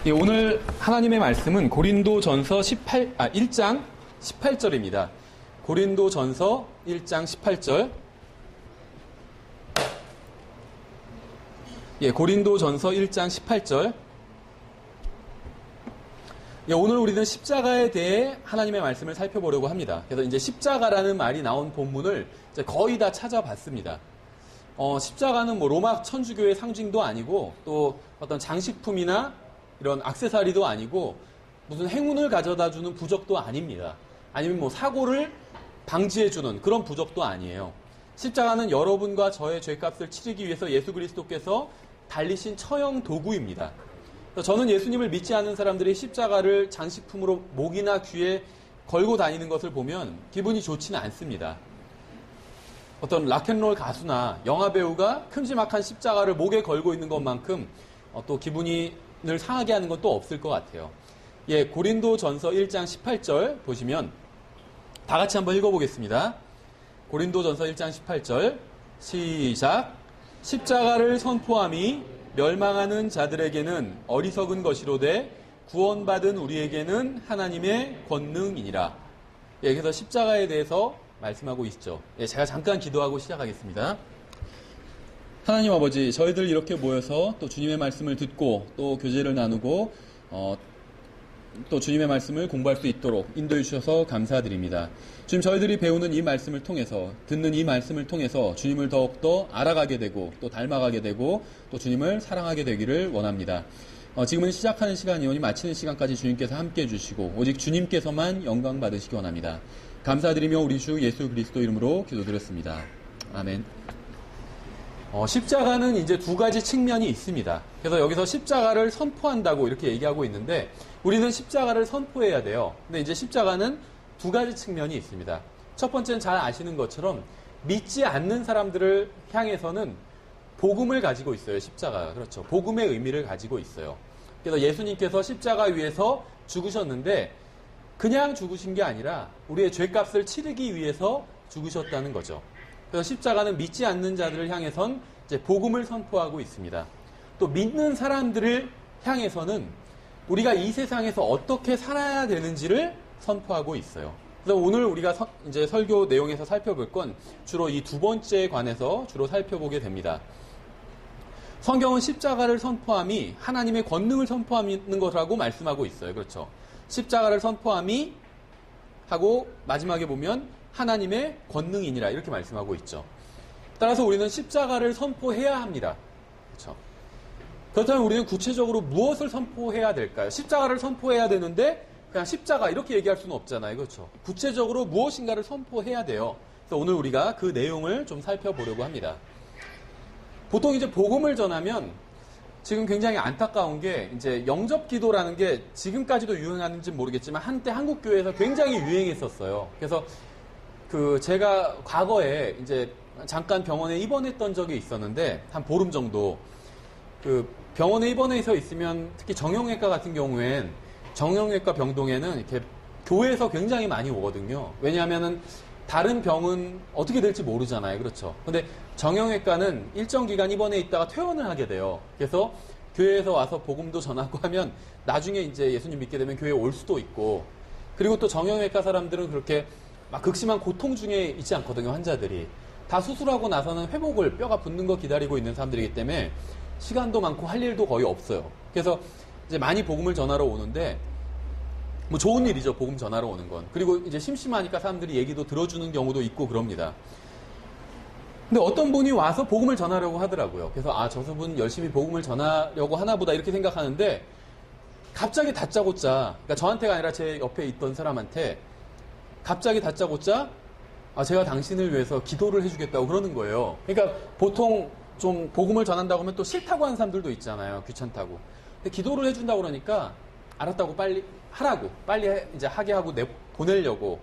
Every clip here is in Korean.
예, 오늘 하나님의 말씀은 고린도전서 1장 18절입니다. 고린도전서 1장 18절. 예, 고린도전서 1장 18절. 예, 오늘 우리는 십자가에 대해 하나님의 말씀을 살펴보려고 합니다. 그래서 이제 십자가라는 말이 나온 본문을 이제 거의 다 찾아봤습니다. 십자가는 뭐 로마 천주교의 상징도 아니고 또 어떤 장식품이나 이런 액세서리도 아니고 무슨 행운을 가져다 주는 부적도 아닙니다. 아니면 뭐 사고를 방지해주는 그런 부적도 아니에요. 십자가는 여러분과 저의 죄값을 치르기 위해서 예수 그리스도께서 달리신 처형 도구입니다. 저는 예수님을 믿지 않는 사람들이 십자가를 장식품으로 목이나 귀에 걸고 다니는 것을 보면 기분이 좋지는 않습니다. 어떤 락앤롤 가수나 영화배우가 큼지막한 십자가를 목에 걸고 있는 것만큼 또 기분을 상하게 하는 건 또 없을 것 같아요. 예, 고린도전서 1장 18절 보시면 다 같이 한번 읽어보겠습니다. 고린도전서 1장 18절 시작. 십자가를 선포함이 멸망하는 자들에게는 어리석은 것이로되 구원받은 우리에게는 하나님의 권능이니라. 예, 그래서 십자가에 대해서 말씀하고 있죠. 예, 제가 잠깐 기도하고 시작하겠습니다. 하나님 아버지, 저희들 이렇게 모여서 또 주님의 말씀을 듣고 또 교제를 나누고 또 주님의 말씀을 공부할 수 있도록 인도해 주셔서 감사드립니다. 지금 저희들이 배우는 이 말씀을 통해서, 듣는 이 말씀을 통해서 주님을 더욱더 알아가게 되고 또 닮아가게 되고 또 주님을 사랑하게 되기를 원합니다. 지금은 시작하는 시간이오니 마치는 시간까지 주님께서 함께해 주시고 오직 주님께서만 영광 받으시기 원합니다. 감사드리며 우리 주 예수 그리스도 이름으로 기도드렸습니다. 아멘. 십자가는 이제 두 가지 측면이 있습니다. 그래서 여기서 십자가를 선포한다고 이렇게 얘기하고 있는데 우리는 십자가를 선포해야 돼요. 근데 이제 십자가는 두 가지 측면이 있습니다. 첫 번째는 잘 아시는 것처럼 믿지 않는 사람들을 향해서는 복음을 가지고 있어요. 십자가가. 그렇죠. 복음의 의미를 가지고 있어요. 그래서 예수님께서 십자가 위에서 죽으셨는데 그냥 죽으신 게 아니라 우리의 죄값을 치르기 위해서 죽으셨다는 거죠. 그래서 십자가는 믿지 않는 자들을 향해선 이제 복음을 선포하고 있습니다. 또 믿는 사람들을 향해서는 우리가 이 세상에서 어떻게 살아야 되는지를 선포하고 있어요. 그래서 오늘 우리가 이제 설교 내용에서 살펴볼 건 주로 이 두 번째에 관해서 주로 살펴보게 됩니다. 성경은 십자가를 선포함이 하나님의 권능을 선포하는 것이라고 말씀하고 있어요. 그렇죠. 십자가를 선포함이 하고 마지막에 보면 하나님의 권능이니라 이렇게 말씀하고 있죠. 따라서 우리는 십자가를 선포해야 합니다. 그렇죠. 그렇다면 우리는 구체적으로 무엇을 선포해야 될까요? 십자가를 선포해야 되는데 그냥 십자가 이렇게 얘기할 수는 없잖아요. 그렇죠. 구체적으로 무엇인가를 선포해야 돼요. 그래서 오늘 우리가 그 내용을 좀 살펴보려고 합니다. 보통 이제 복음을 전하면 지금 굉장히 안타까운 게 이제 영접 기도라는 게 지금까지도 유행하는지 모르겠지만 한때 한국 교회에서 굉장히 유행했었어요. 그래서 제가 과거에 이제 잠깐 병원에 입원했던 적이 있었는데 한 보름 정도 병원에 입원해서 있으면 특히 정형외과 같은 경우엔 정형외과 병동에는 이렇게 교회에서 굉장히 많이 오거든요. 왜냐하면은 다른 병은 어떻게 될지 모르잖아요. 그렇죠. 근데 정형외과는 일정 기간 입원해 있다가 퇴원을 하게 돼요. 그래서 교회에서 와서 복음도 전하고 하면 나중에 이제 예수님 믿게 되면 교회에 올 수도 있고, 그리고 또 정형외과 사람들은 그렇게 막 극심한 고통 중에 있지 않거든요. 환자들이 다 수술하고 나서는 회복을, 뼈가 붙는 거 기다리고 있는 사람들이기 때문에 시간도 많고 할 일도 거의 없어요. 그래서 이제 많이 복음을 전하러 오는데 뭐 좋은 일이죠. 복음 전하러 오는 건. 그리고 이제 심심하니까 사람들이 얘기도 들어주는 경우도 있고 그럽니다. 근데 어떤 분이 와서 복음을 전하려고 하더라고요. 그래서 저 분 열심히 복음을 전하려고 하나 보다 이렇게 생각하는데 갑자기 다짜고짜, 그러니까 저한테가 아니라 제 옆에 있던 사람한테 갑자기 다짜고짜 제가 당신을 위해서 기도를 해주겠다고 그러는 거예요. 그러니까 보통 좀 복음을 전한다고 하면 또 싫다고 하는 사람들도 있잖아요. 귀찮다고. 근데 기도를 해준다고 그러니까 알았다고 빨리 하라고, 빨리 이제 하게 하고 보내려고.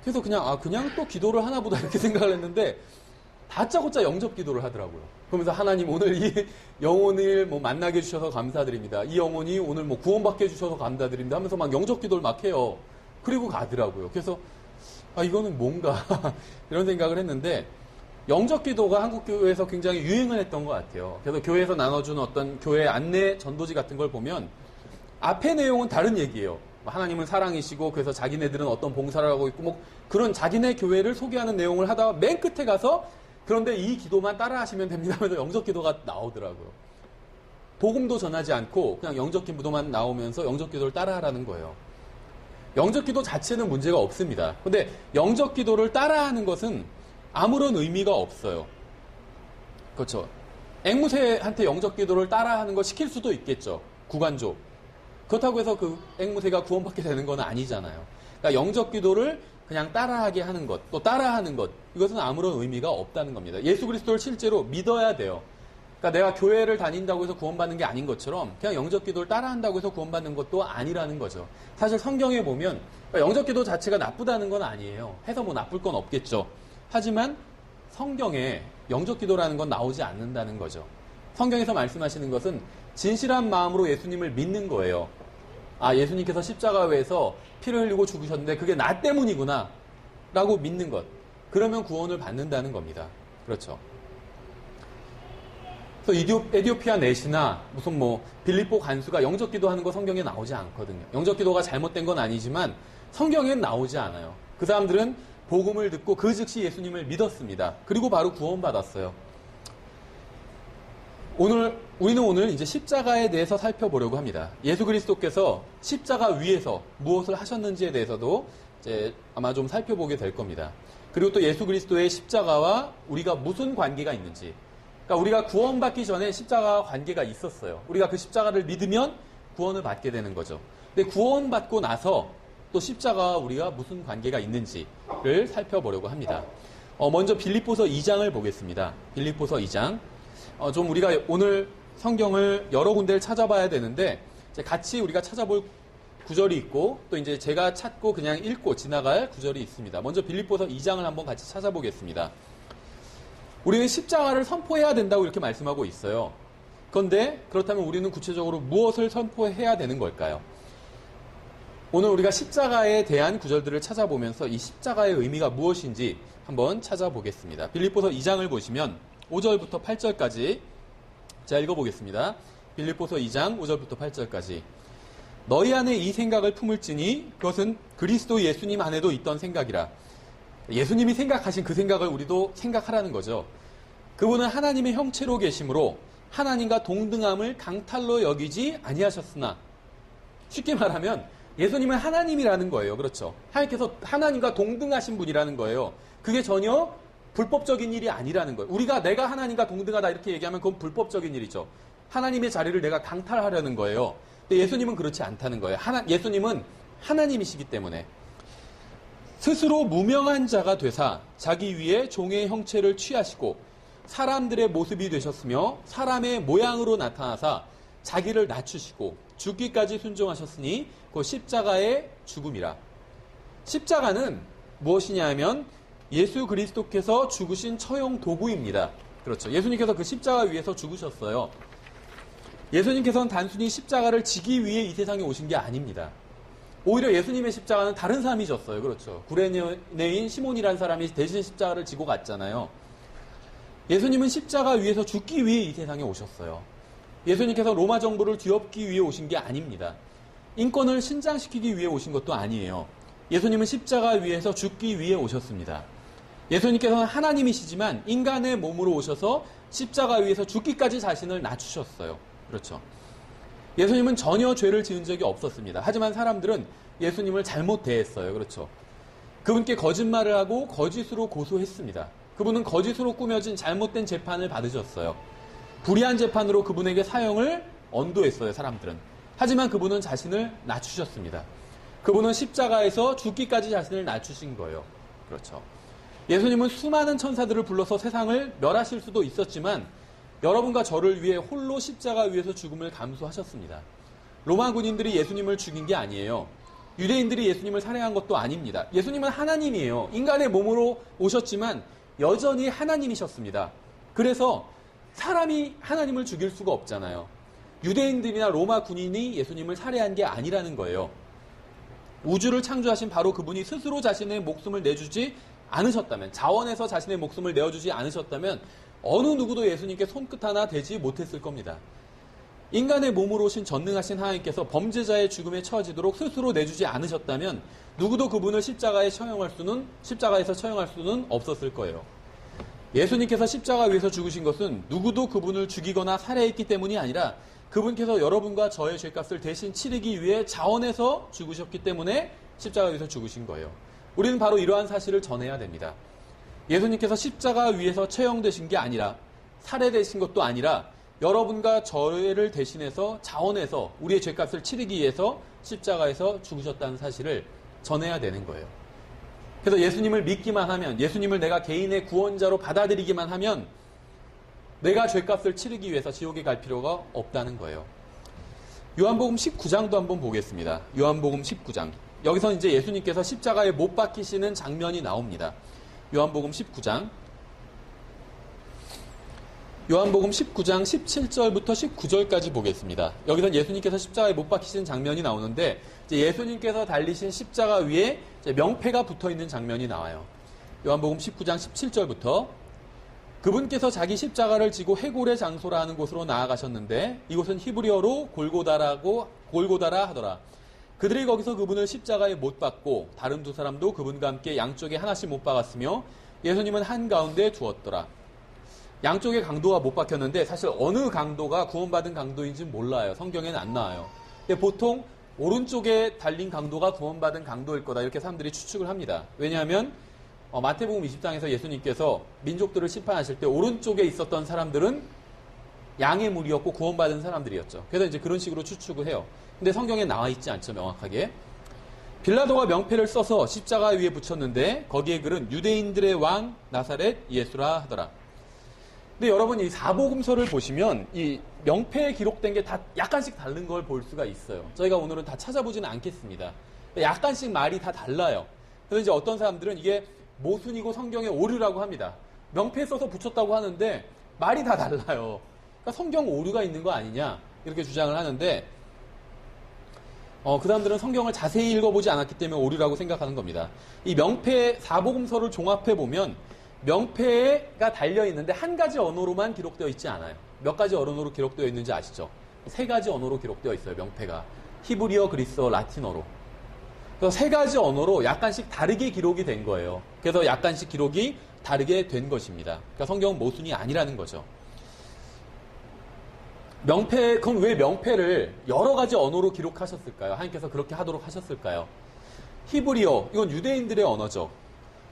그래서 그냥 또 기도를 하나 보다 이렇게 생각을 했는데 다짜고짜 영접 기도를 하더라고요. 그러면서 하나님 오늘 이 영혼을 뭐 만나게 해주셔서 감사드립니다. 이 영혼이 오늘 뭐 구원받게 해주셔서 감사드립니다 하면서 막 영접 기도를 막 해요. 그리고 가더라고요. 그래서 이거는 뭔가 이런 생각을 했는데 영접 기도가 한국 교회에서 굉장히 유행을 했던 것 같아요. 그래서 교회에서 나눠주는 어떤 교회 안내 전도지 같은 걸 보면 앞의 내용은 다른 얘기예요. 하나님은 사랑이시고 그래서 자기네들은 어떤 봉사를 하고 있고 뭐 그런 자기네 교회를 소개하는 내용을 하다가 맨 끝에 가서 그런데 이 기도만 따라 하시면 됩니다 하면서 영적 기도가 나오더라고요. 복음도 전하지 않고 그냥 영적 기도만 나오면서 영적 기도를 따라 하라는 거예요. 영적 기도 자체는 문제가 없습니다. 근데 영적 기도를 따라 하는 것은 아무런 의미가 없어요. 그렇죠. 앵무새한테 영적 기도를 따라 하는 거 시킬 수도 있겠죠. 구간조. 그렇다고 해서 그 앵무새가 구원받게 되는 건 아니잖아요. 그러니까 영적 기도를 그냥 따라하게 하는 것, 또 따라하는 것, 이것은 아무런 의미가 없다는 겁니다. 예수 그리스도를 실제로 믿어야 돼요. 그러니까 내가 교회를 다닌다고 해서 구원받는 게 아닌 것처럼 그냥 영적 기도를 따라한다고 해서 구원받는 것도 아니라는 거죠. 사실 성경에 보면 영적 기도 자체가 나쁘다는 건 아니에요. 해서 뭐 나쁠 건 없겠죠. 하지만 성경에 영적 기도라는 건 나오지 않는다는 거죠. 성경에서 말씀하시는 것은 진실한 마음으로 예수님을 믿는 거예요. 아, 예수님께서 십자가에서 피를 흘리고 죽으셨는데 그게 나 때문이구나 라고 믿는 것. 그러면 구원을 받는다는 겁니다. 그렇죠. 그래서 에디오피아 넷이나 무슨 뭐 빌립보 간수가 영적 기도하는 거 성경에 나오지 않거든요. 영적 기도가 잘못된 건 아니지만 성경엔 나오지 않아요. 그 사람들은 복음을 듣고 그 즉시 예수님을 믿었습니다. 그리고 바로 구원받았어요. 우리는 오늘 이제 십자가에 대해서 살펴보려고 합니다. 예수 그리스도께서 십자가 위에서 무엇을 하셨는지에 대해서도 이제 아마 좀 살펴보게 될 겁니다. 그리고 또 예수 그리스도의 십자가와 우리가 무슨 관계가 있는지. 그러니까 우리가 구원받기 전에 십자가와 관계가 있었어요. 우리가 그 십자가를 믿으면 구원을 받게 되는 거죠. 근데 구원받고 나서 또 십자가와 우리가 무슨 관계가 있는지를 살펴보려고 합니다. 먼저 빌립보서 2장을 보겠습니다. 빌립보서 2장. 좀 우리가 오늘 성경을 여러 군데를 찾아봐야 되는데 같이 우리가 찾아볼 구절이 있고 또 이제 제가 찾고 그냥 읽고 지나갈 구절이 있습니다. 먼저 빌립보서 2장을 한번 같이 찾아보겠습니다. 우리는 십자가를 선포해야 된다고 이렇게 말씀하고 있어요. 그런데 그렇다면 우리는 구체적으로 무엇을 선포해야 되는 걸까요? 오늘 우리가 십자가에 대한 구절들을 찾아보면서 이 십자가의 의미가 무엇인지 한번 찾아보겠습니다. 빌립보서 2장을 보시면 5절부터 8절까지 자 읽어보겠습니다. 빌립보서 2장 5절부터 8절까지 너희 안에 이 생각을 품을지니 그것은 그리스도 예수님 안에도 있던 생각이라. 예수님이 생각하신 그 생각을 우리도 생각하라는 거죠. 그분은 하나님의 형체로 계심으로 하나님과 동등함을 강탈로 여기지 아니하셨으나 쉽게 말하면 예수님은 하나님이라는 거예요. 그렇죠. 하나님께서 하나님과 동등하신 분이라는 거예요. 그게 전혀 불법적인 일이 아니라는 거예요. 내가 하나님과 동등하다 이렇게 얘기하면 그건 불법적인 일이죠. 하나님의 자리를 내가 강탈하려는 거예요. 근데 예수님은 그렇지 않다는 거예요. 예수님은 하나님이시기 때문에 스스로 무명한 자가 되사 자기 위에 종의 형체를 취하시고 사람들의 모습이 되셨으며 사람의 모양으로 나타나사 자기를 낮추시고 죽기까지 순종하셨으니 그 십자가의 죽음이라. 십자가는 무엇이냐 하면 예수 그리스도께서 죽으신 처형 도구입니다. 그렇죠. 예수님께서 그 십자가 위에서 죽으셨어요. 예수님께서는 단순히 십자가를 지기 위해 이 세상에 오신 게 아닙니다. 오히려 예수님의 십자가는 다른 사람이 졌어요. 그렇죠. 구레네인 시몬이라는 사람이 대신 십자가를 지고 갔잖아요. 예수님은 십자가 위에서 죽기 위해 이 세상에 오셨어요. 예수님께서 로마 정부를 뒤엎기 위해 오신 게 아닙니다. 인권을 신장시키기 위해 오신 것도 아니에요. 예수님은 십자가 위에서 죽기 위해 오셨습니다. 예수님께서는 하나님이시지만 인간의 몸으로 오셔서 십자가 위에서 죽기까지 자신을 낮추셨어요. 그렇죠. 예수님은 전혀 죄를 지은 적이 없었습니다. 하지만 사람들은 예수님을 잘못 대했어요. 그렇죠. 그분께 거짓말을 하고 거짓으로 고소했습니다. 그분은 거짓으로 꾸며진 잘못된 재판을 받으셨어요. 불의한 재판으로 그분에게 사형을 언도했어요. 사람들은. 하지만 그분은 자신을 낮추셨습니다. 그분은 십자가에서 죽기까지 자신을 낮추신 거예요. 그렇죠. 예수님은 수많은 천사들을 불러서 세상을 멸하실 수도 있었지만 여러분과 저를 위해 홀로 십자가 위에서 죽음을 감수하셨습니다. 로마 군인들이 예수님을 죽인 게 아니에요. 유대인들이 예수님을 살해한 것도 아닙니다. 예수님은 하나님이에요. 인간의 몸으로 오셨지만 여전히 하나님이셨습니다. 그래서 사람이 하나님을 죽일 수가 없잖아요. 유대인들이나 로마 군인이 예수님을 살해한 게 아니라는 거예요. 우주를 창조하신 바로 그분이 스스로 자신의 목숨을 내주지 않으셨다면, 자원에서 자신의 목숨을 내어주지 않으셨다면 어느 누구도 예수님께 손끝 하나 대지 못했을 겁니다. 인간의 몸으로 오신 전능하신 하나님께서 범죄자의 죽음에 처하지도록 스스로 내주지 않으셨다면 누구도 그분을 십자가에서 처형할 수는 없었을 거예요. 예수님께서 십자가 위에서 죽으신 것은 누구도 그분을 죽이거나 살해했기 때문이 아니라 그분께서 여러분과 저의 죄값을 대신 치르기 위해 자원해서 죽으셨기 때문에 십자가 위에서 죽으신 거예요. 우리는 바로 이러한 사실을 전해야 됩니다. 예수님께서 십자가 위에서 처형되신 게 아니라 살해되신 것도 아니라 여러분과 저를 대신해서 자원해서 우리의 죄값을 치르기 위해서 십자가에서 죽으셨다는 사실을 전해야 되는 거예요. 그래서 예수님을 믿기만 하면, 예수님을 내가 개인의 구원자로 받아들이기만 하면 내가 죄값을 치르기 위해서 지옥에 갈 필요가 없다는 거예요. 요한복음 19장도 한번 보겠습니다. 요한복음 19장. 여기서 이제 예수님께서 십자가에 못 박히시는 장면이 나옵니다. 요한복음 19장. 요한복음 19장 17절부터 19절까지 보겠습니다. 여기서 예수님께서 십자가에 못 박히신 장면이 나오는데 이제 예수님께서 달리신 십자가 위에 이제 명패가 붙어 있는 장면이 나와요. 요한복음 19장 17절부터 그분께서 자기 십자가를 지고 해골의 장소라 하는 곳으로 나아가셨는데 이곳은 히브리어로 골고다라 하더라. 그들이 거기서 그분을 십자가에 못 박고 다른 두 사람도 그분과 함께 양쪽에 하나씩 못 박았으며 예수님은 한가운데 두었더라. 양쪽의 강도가 못 박혔는데 사실 어느 강도가 구원받은 강도인지 몰라요. 성경에는 안 나와요. 근데 보통 오른쪽에 달린 강도가 구원받은 강도일 거다 이렇게 사람들이 추측을 합니다. 왜냐하면 마태복음 20장에서 예수님께서 민족들을 심판하실 때 오른쪽에 있었던 사람들은 양의 무리였고 구원받은 사람들이었죠. 그래서 이제 그런 식으로 추측을 해요. 근데 성경에 나와 있지 않죠, 명확하게. 빌라도가 명패를 써서 십자가 위에 붙였는데 거기에 글은 유대인들의 왕 나사렛 예수라 하더라. 근데 여러분 이 사복음서를 보시면 이 명패에 기록된 게 다 약간씩 다른 걸 볼 수가 있어요. 저희가 오늘은 다 찾아보지는 않겠습니다. 약간씩 말이 다 달라요. 그래서 이제 어떤 사람들은 이게 모순이고 성경의 오류라고 합니다. 명패에 써서 붙였다고 하는데 말이 다 달라요. 그러니까 성경 오류가 있는 거 아니냐 이렇게 주장을 하는데 그 사람들은 성경을 자세히 읽어보지 않았기 때문에 오류라고 생각하는 겁니다. 이 명패 사복음서를 종합해 보면 명패가 달려있는데 한 가지 언어로만 기록되어 있지 않아요. 몇 가지 언어로 기록되어 있는지 아시죠? 세 가지 언어로 기록되어 있어요. 명패가. 히브리어, 그리스어, 라틴어로. 그래서 세 가지 언어로 약간씩 다르게 기록이 된 거예요. 그래서 약간씩 기록이 다르게 된 것입니다. 그러니까 성경은 모순이 아니라는 거죠. 그럼 왜 명패를 여러 가지 언어로 기록하셨을까요? 하나님께서 그렇게 하도록 하셨을까요? 히브리어, 이건 유대인들의 언어죠.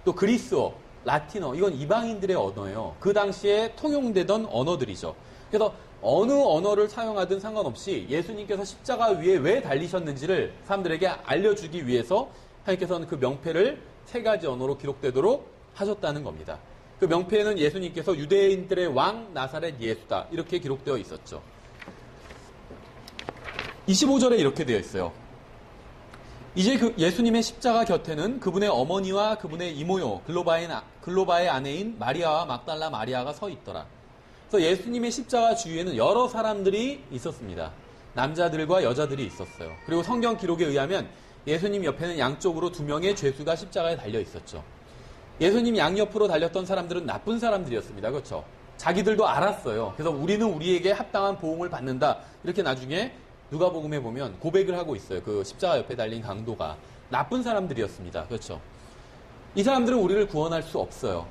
또 그리스어, 라틴어, 이건 이방인들의 언어예요. 그 당시에 통용되던 언어들이죠. 그래서 어느 언어를 사용하든 상관없이 예수님께서 십자가 위에 왜 달리셨는지를 사람들에게 알려주기 위해서 하나님께서는 그 명패를 세 가지 언어로 기록되도록 하셨다는 겁니다. 그 명패에는 예수님께서 유대인들의 왕 나사렛 예수다 이렇게 기록되어 있었죠. 25절에 이렇게 되어 있어요. 이제 그 예수님의 십자가 곁에는 그분의 어머니와 그분의 이모요 글로바의 아내인 마리아와 막달라 마리아가 서 있더라. 그래서 예수님의 십자가 주위에는 여러 사람들이 있었습니다. 남자들과 여자들이 있었어요. 그리고 성경 기록에 의하면 예수님 옆에는 양쪽으로 두 명의 죄수가 십자가에 달려 있었죠. 예수님 양옆으로 달렸던 사람들은 나쁜 사람들이었습니다. 그렇죠? 자기들도 알았어요. 그래서 우리는 우리에게 합당한 보응을 받는다. 이렇게 나중에 누가복음에 보면 고백을 하고 있어요. 그 십자가 옆에 달린 강도가 나쁜 사람들이었습니다. 그렇죠? 이 사람들은 우리를 구원할 수 없어요.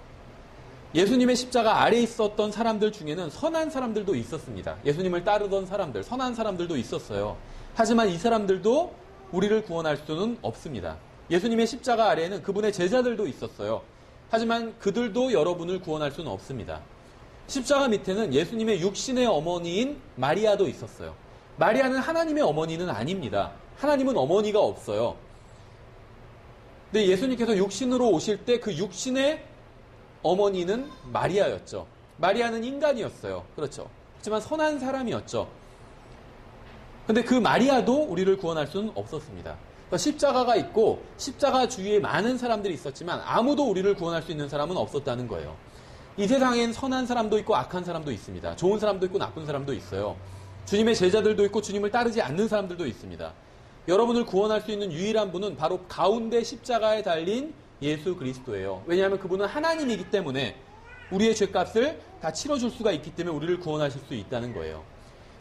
예수님의 십자가 아래에 있었던 사람들 중에는 선한 사람들도 있었습니다. 예수님을 따르던 사람들, 선한 사람들도 있었어요. 하지만 이 사람들도 우리를 구원할 수는 없습니다. 예수님의 십자가 아래에는 그분의 제자들도 있었어요. 하지만 그들도 여러분을 구원할 수는 없습니다. 십자가 밑에는 예수님의 육신의 어머니인 마리아도 있었어요. 마리아는 하나님의 어머니는 아닙니다. 하나님은 어머니가 없어요. 근데 예수님께서 육신으로 오실 때 그 육신의 어머니는 마리아였죠. 마리아는 인간이었어요. 그렇죠. 하지만 선한 사람이었죠. 근데 그 마리아도 우리를 구원할 수는 없었습니다. 그러니까 십자가가 있고 십자가 주위에 많은 사람들이 있었지만 아무도 우리를 구원할 수 있는 사람은 없었다는 거예요. 이 세상엔 선한 사람도 있고 악한 사람도 있습니다. 좋은 사람도 있고 나쁜 사람도 있어요. 주님의 제자들도 있고 주님을 따르지 않는 사람들도 있습니다. 여러분을 구원할 수 있는 유일한 분은 바로 가운데 십자가에 달린 예수 그리스도예요. 왜냐하면 그분은 하나님이기 때문에 우리의 죄값을 다 치러줄 수가 있기 때문에 우리를 구원하실 수 있다는 거예요.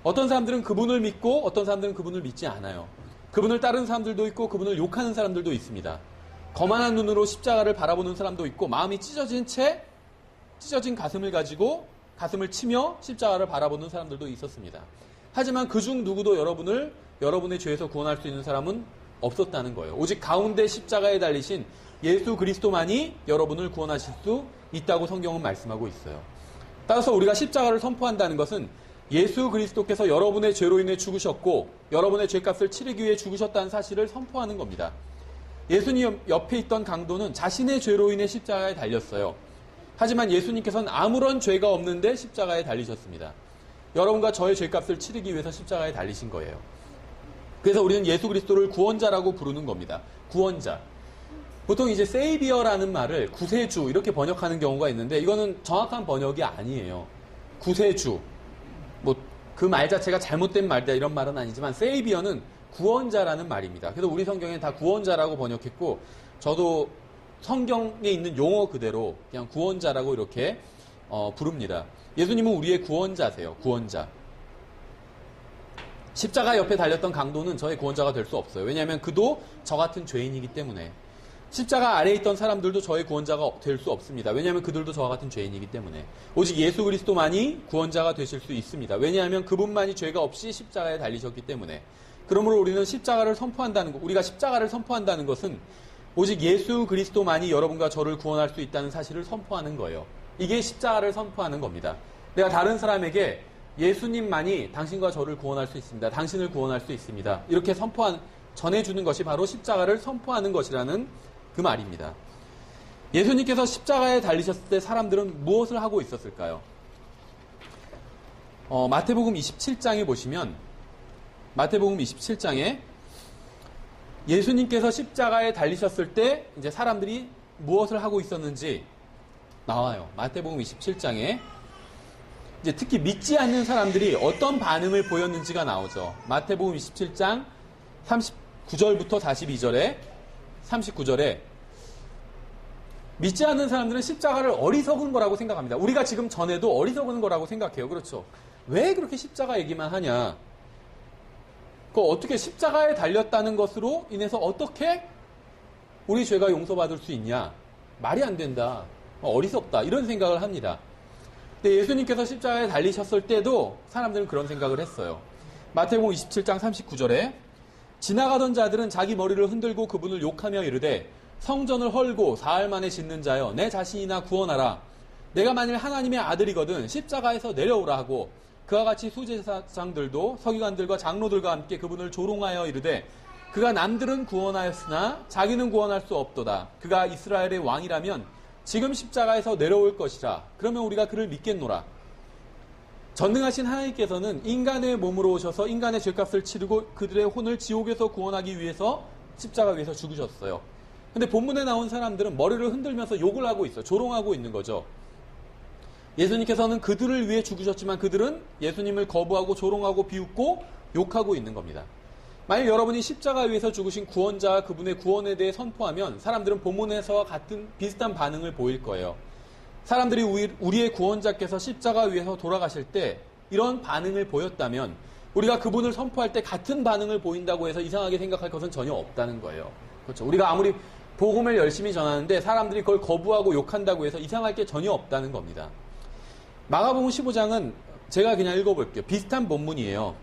어떤 사람들은 그분을 믿고 어떤 사람들은 그분을 믿지 않아요. 그분을 따르는 사람들도 있고 그분을 욕하는 사람들도 있습니다. 거만한 눈으로 십자가를 바라보는 사람도 있고 마음이 찢어진 채 찢어진 가슴을 가지고 가슴을 치며 십자가를 바라보는 사람들도 있었습니다. 하지만 그중 누구도 여러분의 죄에서 구원할 수 있는 사람은 없었다는 거예요. 오직 가운데 십자가에 달리신 예수 그리스도만이 여러분을 구원하실 수 있다고 성경은 말씀하고 있어요. 따라서 우리가 십자가를 선포한다는 것은 예수 그리스도께서 여러분의 죄로 인해 죽으셨고 여러분의 죄값을 치르기 위해 죽으셨다는 사실을 선포하는 겁니다. 예수님 옆에 있던 강도는 자신의 죄로 인해 십자가에 달렸어요. 하지만 예수님께서는 아무런 죄가 없는데 십자가에 달리셨습니다. 여러분과 저의 죄값을 치르기 위해서 십자가에 달리신 거예요. 그래서 우리는 예수 그리스도를 구원자라고 부르는 겁니다. 구원자. 보통 이제 세이비어라는 말을 구세주 이렇게 번역하는 경우가 있는데 이거는 정확한 번역이 아니에요. 구세주. 뭐 그 말 자체가 잘못된 말이다 이런 말은 아니지만 세이비어는 구원자라는 말입니다. 그래서 우리 성경에 다 구원자라고 번역했고 저도 성경에 있는 용어 그대로 그냥 구원자라고 이렇게 부릅니다. 예수님은 우리의 구원자세요. 구원자. 십자가 옆에 달렸던 강도는 저의 구원자가 될 수 없어요. 왜냐하면 그도 저 같은 죄인이기 때문에. 십자가 아래에 있던 사람들도 저의 구원자가 될 수 없습니다. 왜냐하면 그들도 저와 같은 죄인이기 때문에. 오직 예수 그리스도만이 구원자가 되실 수 있습니다. 왜냐하면 그분만이 죄가 없이 십자가에 달리셨기 때문에. 그러므로 우리는 십자가를 선포한다는 것, 우리가 십자가를 선포한다는 것은 오직 예수 그리스도만이 여러분과 저를 구원할 수 있다는 사실을 선포하는 거예요. 이게 십자가를 선포하는 겁니다. 내가 다른 사람에게 예수님만이 당신과 저를 구원할 수 있습니다. 당신을 구원할 수 있습니다. 이렇게 전해주는 것이 바로 십자가를 선포하는 것이라는 그 말입니다. 예수님께서 십자가에 달리셨을 때 사람들은 무엇을 하고 있었을까요? 마태복음 27장에 보시면 마태복음 27장에 예수님께서 십자가에 달리셨을 때 이제 사람들이 무엇을 하고 있었는지 나와요. 마태복음 27장에 이제 특히 믿지 않는 사람들이 어떤 반응을 보였는지가 나오죠. 마태복음 27장 39절부터 42절에 39절에 믿지 않는 사람들은 십자가를 어리석은 거라고 생각합니다. 우리가 지금 전에도 어리석은 거라고 생각해요. 그렇죠? 왜 그렇게 십자가 얘기만 하냐? 어떻게 십자가에 달렸다는 것으로 인해서 어떻게 우리 죄가 용서받을 수 있냐? 말이 안 된다. 어리석다. 이런 생각을 합니다. 근데 예수님께서 십자가에 달리셨을 때도 사람들은 그런 생각을 했어요. 마태복음 27장 39절에 지나가던 자들은 자기 머리를 흔들고 그분을 욕하며 이르되 성전을 헐고 사흘 만에 짓는 자여 내 자신이나 구원하라. 내가 만일 하나님의 아들이거든 십자가에서 내려오라 하고 그와 같이 수제사장들도 서기관들과 장로들과 함께 그분을 조롱하여 이르되 그가 남들은 구원하였으나 자기는 구원할 수 없도다. 그가 이스라엘의 왕이라면 지금 십자가에서 내려올 것이라. 그러면 우리가 그를 믿겠노라. 전능하신 하나님께서는 인간의 몸으로 오셔서 인간의 죄값을 치르고 그들의 혼을 지옥에서 구원하기 위해서 십자가 위에서 죽으셨어요. 근데 본문에 나온 사람들은 머리를 흔들면서 욕을 하고 있어요. 조롱하고 있는 거죠. 예수님께서는 그들을 위해 죽으셨지만 그들은 예수님을 거부하고 조롱하고 비웃고 욕하고 있는 겁니다. 만약 여러분이 십자가 위에서 죽으신 구원자 그분의 구원에 대해 선포하면 사람들은 본문에서와 같은 비슷한 반응을 보일 거예요. 사람들이 우리의 구원자께서 십자가 위에서 돌아가실 때 이런 반응을 보였다면 우리가 그분을 선포할 때 같은 반응을 보인다고 해서 이상하게 생각할 것은 전혀 없다는 거예요. 그렇죠? 우리가 아무리 복음을 열심히 전하는데 사람들이 그걸 거부하고 욕한다고 해서 이상할 게 전혀 없다는 겁니다. 마가복음 15장은 제가 그냥 읽어볼게요. 비슷한 본문이에요.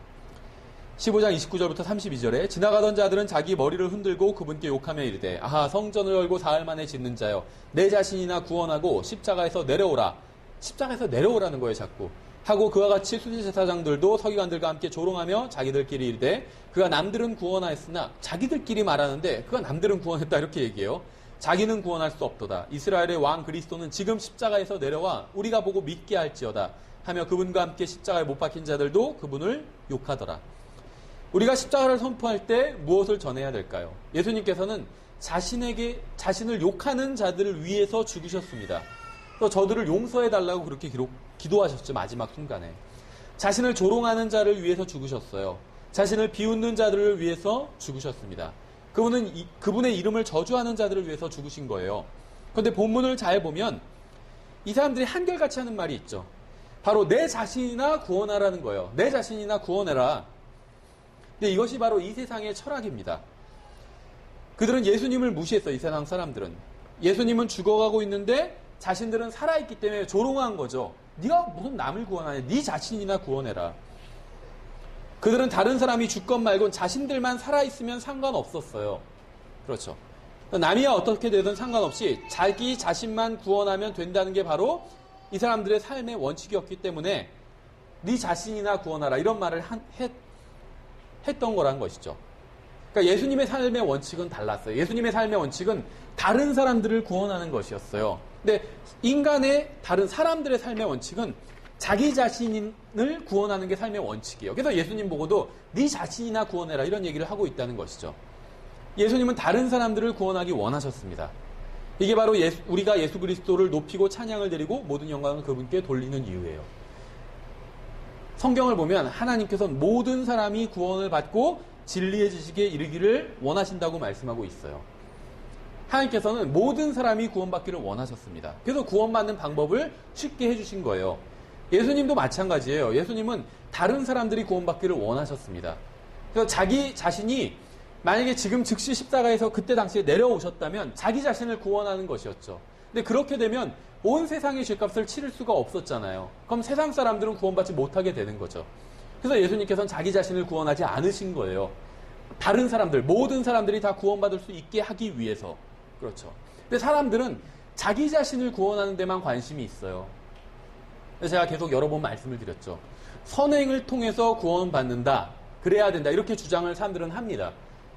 15장 29절부터 32절에 지나가던 자들은 자기 머리를 흔들고 그분께 욕하며 이르되 아하 성전을 열고 사흘 만에 짓는 자여 내 자신이나 구원하고 십자가에서 내려오라. 십자가에서 내려오라는 거예요. 자꾸. 하고 그와 같이 수제사장들도 서기관들과 함께 조롱하며 자기들끼리 이르되 그가 남들은 구원하였으나 자기들끼리 말하는데 그가 남들은 구원했다 이렇게 얘기해요. 자기는 구원할 수 없도다. 이스라엘의 왕 그리스도는 지금 십자가에서 내려와 우리가 보고 믿게 할지어다 하며 그분과 함께 십자가에 못 박힌 자들도 그분을 욕하더라. 우리가 십자가를 선포할 때 무엇을 전해야 될까요? 예수님께서는 자신을 욕하는 자들을 위해서 죽으셨습니다. 또 저들을 용서해달라고 그렇게 기도하셨죠. 마지막 순간에. 자신을 조롱하는 자를 위해서 죽으셨어요. 자신을 비웃는 자들을 위해서 죽으셨습니다. 그분은 그분의 이름을 저주하는 자들을 위해서 죽으신 거예요. 그런데 본문을 잘 보면 이 사람들이 한결같이 하는 말이 있죠. 바로 내 자신이나 구원하라는 거예요. 내 자신이나 구원해라. 근데 이것이 바로 이 세상의 철학입니다. 그들은 예수님을 무시했어요. 이 세상 사람들은. 예수님은 죽어가고 있는데 자신들은 살아있기 때문에 조롱한 거죠. 네가 무슨 남을 구원하냐. 네 자신이나 구원해라. 그들은 다른 사람이 죽건 말건 자신들만 살아있으면 상관없었어요. 그렇죠. 남이 어떻게 되든 상관없이 자기 자신만 구원하면 된다는 게 바로 이 사람들의 삶의 원칙이었기 때문에 네 자신이나 구원하라 이런 말을 했던 거란 것이죠. 그러니까 예수님의 삶의 원칙은 달랐어요. 예수님의 삶의 원칙은 다른 사람들을 구원하는 것이었어요. 근데 인간의 다른 사람들의 삶의 원칙은 자기 자신을 구원하는 게 삶의 원칙이에요. 그래서 예수님 보고도 네 자신이나 구원해라 이런 얘기를 하고 있다는 것이죠. 예수님은 다른 사람들을 구원하기 원하셨습니다. 이게 바로 우리가 예수 그리스도를 높이고 찬양을 드리고 모든 영광을 그분께 돌리는 이유예요. 성경을 보면 하나님께서는 모든 사람이 구원을 받고 진리의 지식에 이르기를 원하신다고 말씀하고 있어요. 하나님께서는 모든 사람이 구원받기를 원하셨습니다. 그래서 구원받는 방법을 쉽게 해주신 거예요. 예수님도 마찬가지예요. 예수님은 다른 사람들이 구원받기를 원하셨습니다. 그래서 자기 자신이 만약에 지금 즉시 십자가에서 그때 당시에 내려오셨다면 자기 자신을 구원하는 것이었죠. 근데 그렇게 되면 온 세상의 죄값을 치를 수가 없었잖아요. 그럼 세상 사람들은 구원받지 못하게 되는 거죠. 그래서 예수님께서는 자기 자신을 구원하지 않으신 거예요. 다른 사람들, 모든 사람들이 다 구원받을 수 있게 하기 위해서. 그렇죠. 근데 사람들은 자기 자신을 구원하는 데만 관심이 있어요. 그래서 제가 계속 여러 번 말씀을 드렸죠. 선행을 통해서 구원받는다. 그래야 된다. 이렇게 주장을 사람들은 합니다.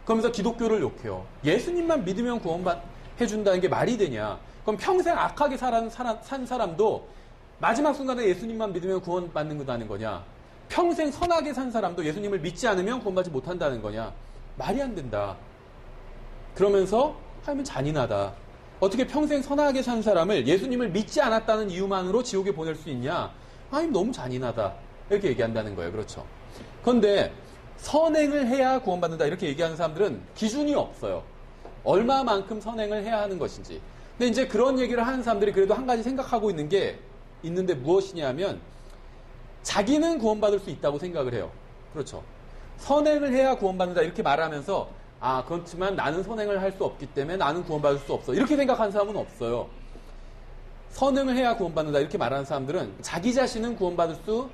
그러면서 기독교를 욕해요. 예수님만 믿으면 구원해준다는 게 말이 되냐. 그럼 평생 악하게 산 사람도 마지막 순간에 예수님만 믿으면 구원받는다는 거냐. 평생 선하게 산 사람도 예수님을 믿지 않으면 구원받지 못한다는 거냐. 말이 안 된다. 그러면서 하면 잔인하다. 어떻게 평생 선하게 산 사람을 예수님을 믿지 않았다는 이유만으로 지옥에 보낼 수 있냐. 하나님 너무 잔인하다. 이렇게 얘기한다는 거예요. 그렇죠. 그런데 선행을 해야 구원받는다 이렇게 얘기하는 사람들은 기준이 없어요. 얼마만큼 선행을 해야 하는 것인지. 근데 이제 그런 얘기를 하는 사람들이 그래도 한 가지 생각하고 있는데 무엇이냐면 자기는 구원받을 수 있다고 생각을 해요. 그렇죠. 선행을 해야 구원받는다 이렇게 말하면서 그렇지만 나는 선행을 할 수 없기 때문에 나는 구원받을 수 없어. 이렇게 생각하는 사람은 없어요. 선행을 해야 구원받는다 이렇게 말하는 사람들은 자기 자신은 구원받을 수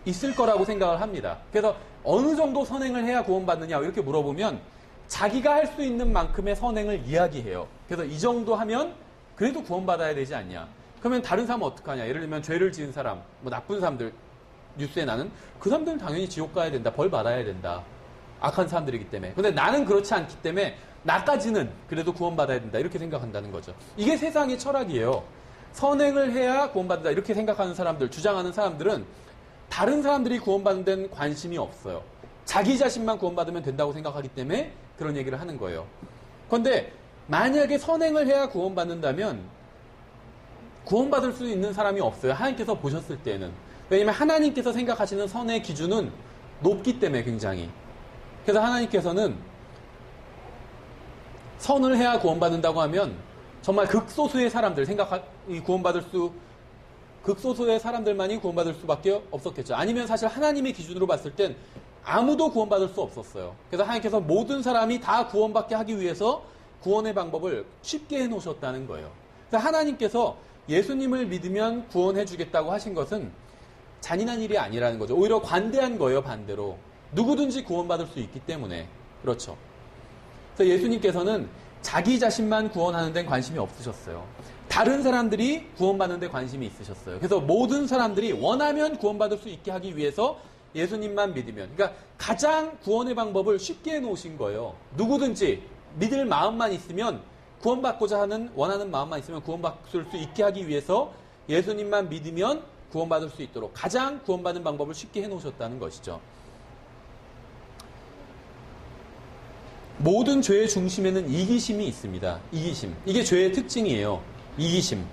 있을 거라고 생각을 합니다. 그래서 어느 정도 선행을 해야 구원받느냐 이렇게 물어보면 자기가 할 수 있는 만큼의 선행을 이야기해요. 그래서 이 정도 하면 그래도 구원받아야 되지 않냐. 그러면 다른 사람은 어떡하냐. 예를 들면 죄를 지은 사람, 나쁜 사람들 뉴스에 나는 그 사람들은 당연히 지옥 가야 된다. 벌 받아야 된다. 악한 사람들이기 때문에. 근데 나는 그렇지 않기 때문에 나까지는 그래도 구원받아야 된다. 이렇게 생각한다는 거죠. 이게 세상의 철학이에요. 선행을 해야 구원받는다. 이렇게 생각하는 사람들, 주장하는 사람들은 다른 사람들이 구원받는 데는 관심이 없어요. 자기 자신만 구원받으면 된다고 생각하기 때문에 그런 얘기를 하는 거예요. 그런데 만약에 선행을 해야 구원받는다면 구원받을 수 있는 사람이 없어요. 하나님께서 보셨을 때는. 왜냐하면 하나님께서 생각하시는 선의 기준은 높기 때문에 굉장히. 그래서 하나님께서는 선을 해야 구원받는다고 하면 정말 극소수의 사람들 극소수의 사람들만이 구원받을 수밖에 없었겠죠. 아니면 사실 하나님의 기준으로 봤을 땐 아무도 구원받을 수 없었어요. 그래서 하나님께서 모든 사람이 다 구원받게 하기 위해서 구원의 방법을 쉽게 해놓으셨다는 거예요. 그래서 하나님께서 예수님을 믿으면 구원해 주겠다고 하신 것은 잔인한 일이 아니라는 거죠. 오히려 관대한 거예요. 반대로. 누구든지 구원받을 수 있기 때문에. 그렇죠. 그래서 예수님께서는 자기 자신만 구원하는 데는 관심이 없으셨어요. 다른 사람들이 구원받는 데 관심이 있으셨어요. 그래서 모든 사람들이 원하면 구원받을 수 있게 하기 위해서 예수님만 믿으면. 그러니까 가장 구원의 방법을 쉽게 해놓으신 거예요. 누구든지 믿을 마음만 있으면 구원받고자 원하는 마음만 있으면 구원받을 수 있게 하기 위해서 예수님만 믿으면 구원받을 수 있도록 가장 구원받는 방법을 쉽게 해놓으셨다는 것이죠. 모든 죄의 중심에는 이기심이 있습니다. 이기심. 이게 죄의 특징이에요. 이기심.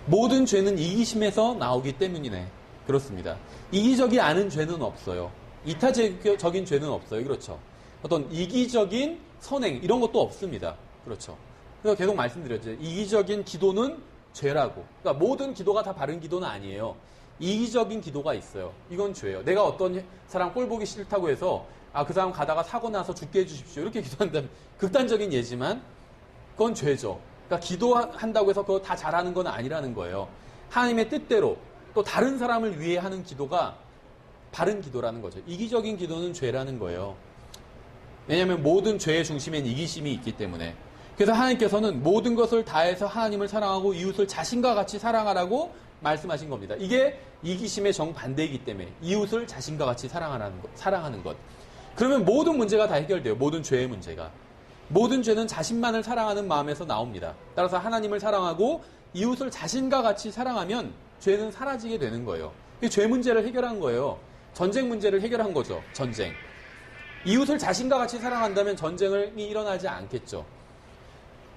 모든 죄는 이기심에서 나오기 때문이네. 그렇습니다. 이기적이 않은 죄는 없어요. 이타적인 죄는 없어요. 그렇죠. 어떤 이기적인 선행 이런 것도 없습니다. 그렇죠. 그래서 계속 말씀드렸죠. 이기적인 기도는 죄라고. 그러니까 모든 기도가 다 바른 기도는 아니에요. 이기적인 기도가 있어요. 이건 죄예요. 내가 어떤 사람 꼴 보기 싫다고 해서 그 사람 가다가 사고 나서 죽게 해주십시오. 이렇게 기도한다면 극단적인 예지만 그건 죄죠. 그러니까 기도한다고 해서 그거 다 잘하는 건 아니라는 거예요. 하나님의 뜻대로 또 다른 사람을 위해 하는 기도가 바른 기도라는 거죠. 이기적인 기도는 죄라는 거예요. 왜냐하면 모든 죄의 중심엔 이기심이 있기 때문에. 그래서 하나님께서는 모든 것을 다해서 하나님을 사랑하고 이웃을 자신과 같이 사랑하라고 말씀하신 겁니다. 이게 이기심의 정반대이기 때문에 이웃을 자신과 같이 사랑하는 것. 그러면 모든 문제가 다 해결돼요. 모든 죄의 문제가. 모든 죄는 자신만을 사랑하는 마음에서 나옵니다. 따라서 하나님을 사랑하고 이웃을 자신과 같이 사랑하면 죄는 사라지게 되는 거예요. 이 죄 문제를 해결한 거예요. 전쟁 문제를 해결한 거죠. 전쟁. 이웃을 자신과 같이 사랑한다면 전쟁이 일어나지 않겠죠.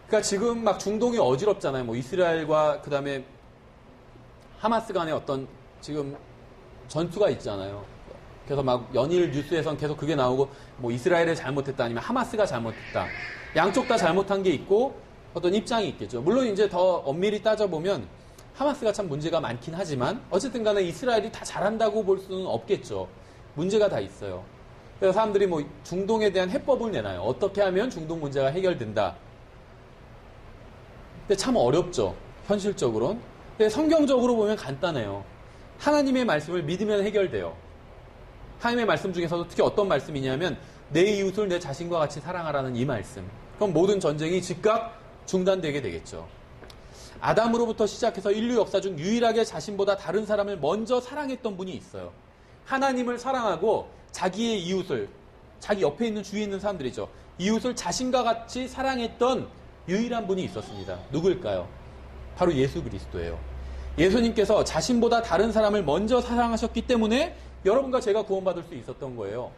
그러니까 지금 막 중동이 어지럽잖아요. 뭐 이스라엘과 그다음에 하마스 간의 어떤 지금 전투가 있잖아요. 그래서 막 연일 뉴스에선 계속 그게 나오고 뭐 이스라엘이 잘못했다 아니면 하마스가 잘못했다. 양쪽 다 잘못한 게 있고 어떤 입장이 있겠죠. 물론 이제 더 엄밀히 따져보면 하마스가 참 문제가 많긴 하지만 어쨌든 간에 이스라엘이 다 잘한다고 볼 수는 없겠죠. 문제가 다 있어요. 그래서 사람들이 뭐 중동에 대한 해법을 내놔요. 어떻게 하면 중동 문제가 해결된다. 근데 참 어렵죠. 현실적으로는. 근데 성경적으로 보면 간단해요. 하나님의 말씀을 믿으면 해결돼요. 하나님의 말씀 중에서도 특히 어떤 말씀이냐면 내 이웃을 내 자신과 같이 사랑하라는 이 말씀. 그럼 모든 전쟁이 즉각 중단되게 되겠죠. 아담으로부터 시작해서 인류 역사 중 유일하게 자신보다 다른 사람을 먼저 사랑했던 분이 있어요. 하나님을 사랑하고 자기의 이웃을, 자기 옆에 있는 주위에 있는 사람들이죠. 이웃을 자신과 같이 사랑했던 유일한 분이 있었습니다. 누구일까요? 바로 예수 그리스도예요. 예수님께서 자신보다 다른 사람을 먼저 사랑하셨기 때문에 여러분과 제가 구원받을 수 있었던 거예요.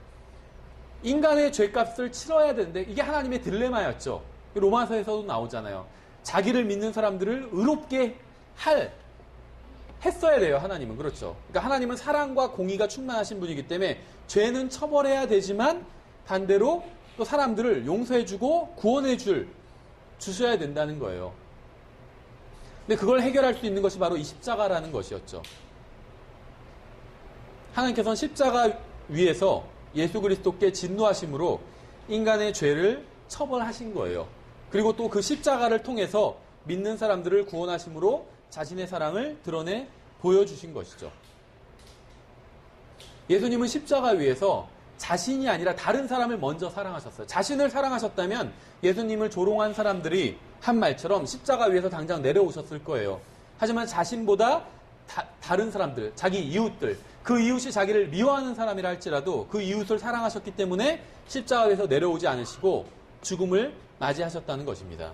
인간의 죄값을 치러야 되는데 이게 하나님의 딜레마였죠. 로마서에서도 나오잖아요. 자기를 믿는 사람들을 의롭게 했어야 돼요. 하나님은. 그렇죠. 그러니까 하나님은 사랑과 공의가 충만하신 분이기 때문에 죄는 처벌해야 되지만 반대로 또 사람들을 용서해주고 주셔야 된다는 거예요. 근데 그걸 해결할 수 있는 것이 바로 이 십자가라는 것이었죠. 하나님께서는 십자가 위에서 예수 그리스도께 진노하심으로 인간의 죄를 처벌하신 거예요. 그리고 또 그 십자가를 통해서 믿는 사람들을 구원하심으로 자신의 사랑을 드러내 보여주신 것이죠. 예수님은 십자가 위에서 자신이 아니라 다른 사람을 먼저 사랑하셨어요. 자신을 사랑하셨다면 예수님을 조롱한 사람들이 한 말처럼 십자가 위에서 당장 내려오셨을 거예요. 하지만 자신보다 다른 사람들, 자기 이웃들, 그 이웃이 자기를 미워하는 사람이라 할지라도 그 이웃을 사랑하셨기 때문에 십자가 위에서 내려오지 않으시고 죽음을 맞이하셨다는 것입니다.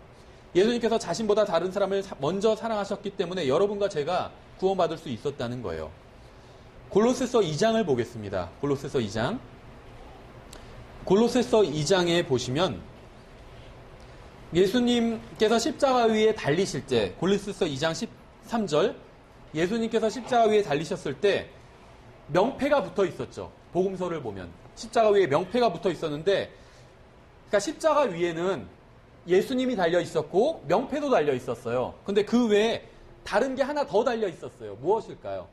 예수님께서 자신보다 다른 사람을 먼저 사랑하셨기 때문에 여러분과 제가 구원받을 수 있었다는 거예요. 골로새서 2장을 보겠습니다. 골로새서 2장. 골로새서 2장에 보시면 예수님께서 십자가 위에 달리실 때 골로새서 2장 13절 예수님께서 십자가 위에 달리셨을 때 명패가 붙어 있었죠. 복음서를 보면 십자가 위에 명패가 붙어 있었는데 그러니까 십자가 위에는 예수님이 달려 있었고 명패도 달려 있었어요. 근데 그 외에 다른 게 하나 더 달려 있었어요. 무엇일까요?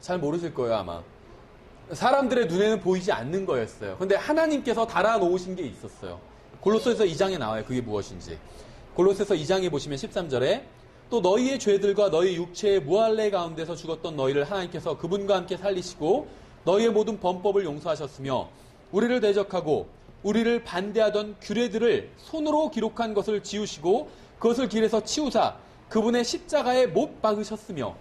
잘 모르실 거예요, 아마. 사람들의 눈에는 보이지 않는 거였어요. 근데 하나님께서 달아놓으신 게 있었어요. 골로새서 2장에 나와요. 그게 무엇인지. 골로새서 2장에 보시면 13절에 또 너희의 죄들과 너희 육체의 무할례 가운데서 죽었던 너희를 하나님께서 그분과 함께 살리시고 너희의 모든 범법을 용서하셨으며 우리를 대적하고 우리를 반대하던 규례들을 손으로 기록한 것을 지우시고 그것을 길에서 치우사 그분의 십자가에 못 박으셨으며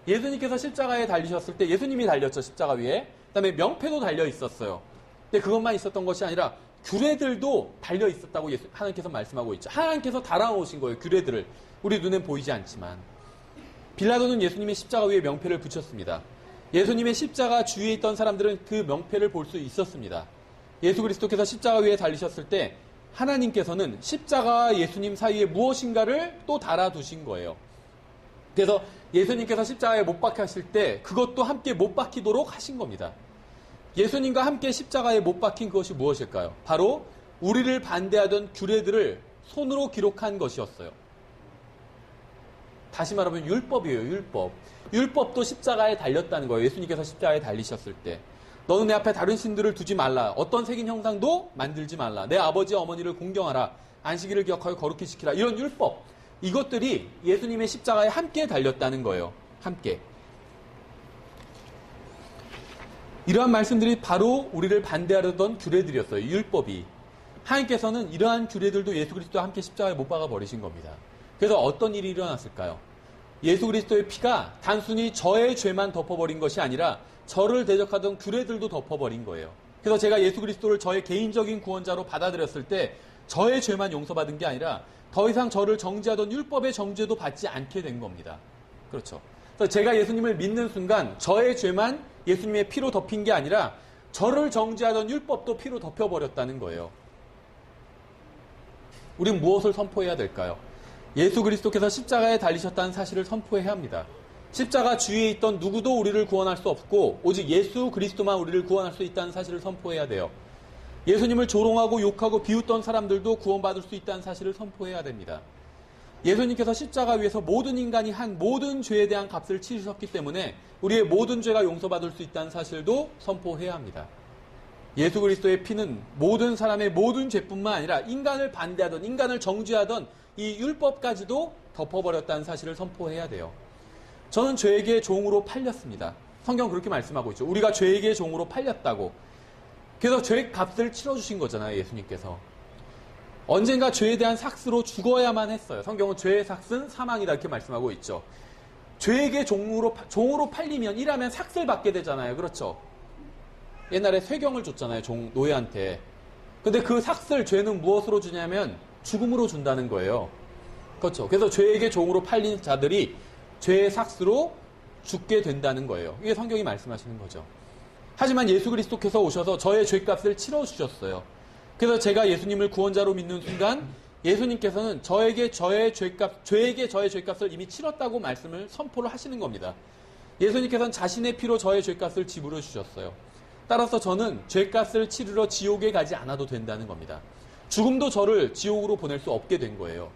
예수님께서 십자가에 달리셨을 때 예수님이 달렸죠. 십자가 위에. 그다음에 명패도 달려 있었어요. 근데 그것만 있었던 것이 아니라 규례들도 달려 있었다고 하나님께서 말씀하고 있죠. 하나님께서 달아놓으신 거예요. 규례들을. 우리 눈엔 보이지 않지만. 빌라도는 예수님의 십자가 위에 명패를 붙였습니다. 예수님의 십자가 주위에 있던 사람들은 그 명패를 볼 수 있었습니다. 예수 그리스도께서 십자가 위에 달리셨을 때 하나님께서는 십자가와 예수님 사이에 무엇인가를 또 달아두신 거예요. 그래서 예수님께서 십자가에 못 박히실 때 그것도 함께 못 박히도록 하신 겁니다. 예수님과 함께 십자가에 못 박힌 그것이 무엇일까요? 바로 우리를 반대하던 규례들을 손으로 기록한 것이었어요. 다시 말하면 율법이에요. 율법. 율법도 십자가에 달렸다는 거예요. 예수님께서 십자가에 달리셨을 때. 너는 내 앞에 다른 신들을 두지 말라. 어떤 색인 형상도 만들지 말라. 내 아버지 어머니를 공경하라. 안식일을 기억하여 거룩히 지키라. 이런 율법. 이것들이 예수님의 십자가에 함께 달렸다는 거예요. 함께. 이러한 말씀들이 바로 우리를 반대하려던 규례들이었어요. 율법이. 하나님께서는 이러한 규례들도 예수 그리스도와 함께 십자가에 못 박아 버리신 겁니다. 그래서 어떤 일이 일어났을까요? 예수 그리스도의 피가 단순히 저의 죄만 덮어버린 것이 아니라 저를 대적하던 규례들도 덮어버린 거예요. 그래서 제가 예수 그리스도를 저의 개인적인 구원자로 받아들였을 때 저의 죄만 용서받은 게 아니라 더 이상 저를 정죄하던 율법의 정죄도 받지 않게 된 겁니다. 그렇죠. 그래서 제가 예수님을 믿는 순간 저의 죄만 예수님의 피로 덮인 게 아니라 저를 정죄하던 율법도 피로 덮여버렸다는 거예요. 우린 무엇을 선포해야 될까요? 예수 그리스도께서 십자가에 달리셨다는 사실을 선포해야 합니다. 십자가 주위에 있던 누구도 우리를 구원할 수 없고 오직 예수 그리스도만 우리를 구원할 수 있다는 사실을 선포해야 돼요. 예수님을 조롱하고 욕하고 비웃던 사람들도 구원받을 수 있다는 사실을 선포해야 됩니다. 예수님께서 십자가 위에서 모든 인간이 한 모든 죄에 대한 값을 치르셨기 때문에 우리의 모든 죄가 용서받을 수 있다는 사실도 선포해야 합니다. 예수 그리스도의 피는 모든 사람의 모든 죄뿐만 아니라 인간을 반대하던 인간을 정죄하던 이 율법까지도 덮어버렸다는 사실을 선포해야 돼요. 저는 죄에게 종으로 팔렸습니다. 성경 그렇게 말씀하고 있죠. 우리가 죄에게 종으로 팔렸다고. 그래서 죄의 값을 치러주신 거잖아요. 예수님께서. 언젠가 죄에 대한 삭스로 죽어야만 했어요. 성경은 죄의 삭스는 사망이다 이렇게 말씀하고 있죠. 죄에게 종으로 팔리면 일하면 삭스를 받게 되잖아요. 그렇죠. 옛날에 쇠경을 줬잖아요. 노예한테. 근데 그 삭스를 죄는 무엇으로 주냐면 죽음으로 준다는 거예요. 그렇죠. 그래서 죄에게 종으로 팔린 자들이 죄의 삭스로 죽게 된다는 거예요. 이게 성경이 말씀하시는 거죠. 하지만 예수 그리스도께서 오셔서 저의 죄값을 치러주셨어요. 그래서 제가 예수님을 구원자로 믿는 순간 예수님께서는 죄에게 저의 죄값을 이미 치렀다고 말씀을 선포를 하시는 겁니다. 예수님께서는 자신의 피로 저의 죄값을 지불해 주셨어요. 따라서 저는 죄값을 치르러 지옥에 가지 않아도 된다는 겁니다. 죽음도 저를 지옥으로 보낼 수 없게 된 거예요.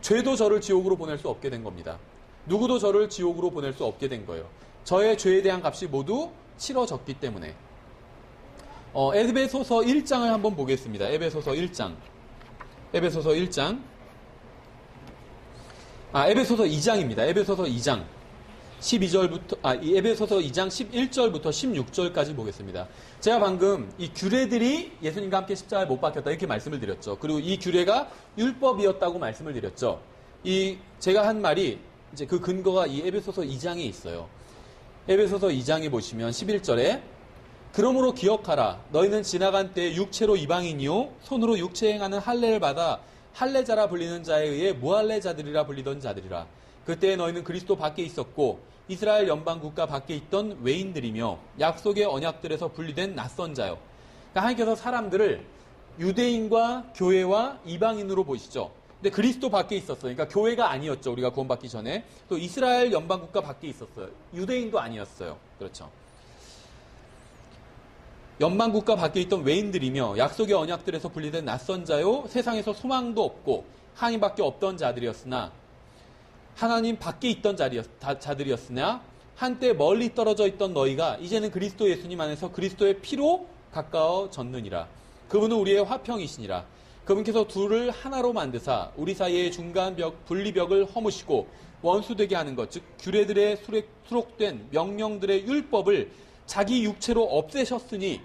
죄도 저를 지옥으로 보낼 수 없게 된 겁니다. 누구도 저를 지옥으로 보낼 수 없게 된 거예요. 저의 죄에 대한 값이 모두 치러졌기 때문에. 에베소서 1장을 한번 보겠습니다. 에베소서 1장. 에베소서 2장입니다. 에베소서 2장. 에베소서 2장 11절부터 16절까지 보겠습니다. 제가 방금 이 규례들이 예수님과 함께 십자가에 못 박혔다 이렇게 말씀을 드렸죠. 그리고 이 규례가 율법이었다고 말씀을 드렸죠. 제가 한 말이 이제 그 근거가 이 에베소서 2장에 있어요. 에베소서 2장에 보시면 11절에 그러므로 기억하라. 너희는 지나간 때에 육체로 이방인이요 손으로 육체 행하는 할례를 받아 할례자라 불리는 자에 의해 무할례자들이라 불리던 자들이라. 그때 너희는 그리스도 밖에 있었고 이스라엘 연방 국가 밖에 있던 외인들이며 약속의 언약들에서 분리된 낯선 자요. 그러니까 하나님께서 사람들을 유대인과 교회와 이방인으로 보시죠. 근데 그리스도 밖에 있었어요. 그러니까 교회가 아니었죠. 우리가 구원받기 전에. 또 이스라엘 연방 국가 밖에 있었어요. 유대인도 아니었어요. 그렇죠. 연방 국가 밖에 있던 외인들이며 약속의 언약들에서 분리된 낯선 자요. 세상에서 소망도 없고 하나님밖에 없던 자들이었으나 하나님 밖에 있던 자들이었으나 한때 멀리 떨어져 있던 너희가 이제는 그리스도 예수님 안에서 그리스도의 피로 가까워졌느니라. 그분은 우리의 화평이시니라. 그분께서 둘을 하나로 만드사 우리 사이의 중간 분리벽을 허무시고 원수되게 하는 것, 즉 규례들에 수록된 명령들의 율법을 자기 육체로 없애셨으니,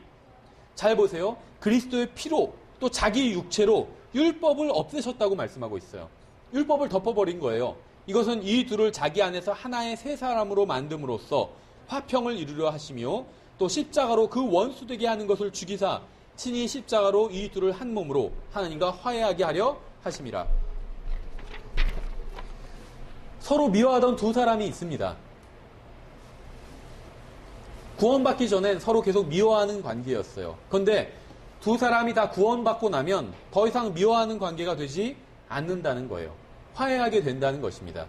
잘 보세요. 그리스도의 피로 또 자기 육체로 율법을 없애셨다고 말씀하고 있어요. 율법을 덮어버린 거예요. 이것은 이 둘을 자기 안에서 하나의 새 사람으로 만듦으로써 화평을 이루려 하시며 또 십자가로 그 원수되게 하는 것을 죽이사 친히 십자가로 이 둘을 한 몸으로 하나님과 화해하게 하려 하심이라. 서로 미워하던 두 사람이 있습니다. 구원받기 전엔 서로 계속 미워하는 관계였어요. 그런데 두 사람이 다 구원받고 나면 더 이상 미워하는 관계가 되지 않는다는 거예요. 화해하게 된다는 것입니다.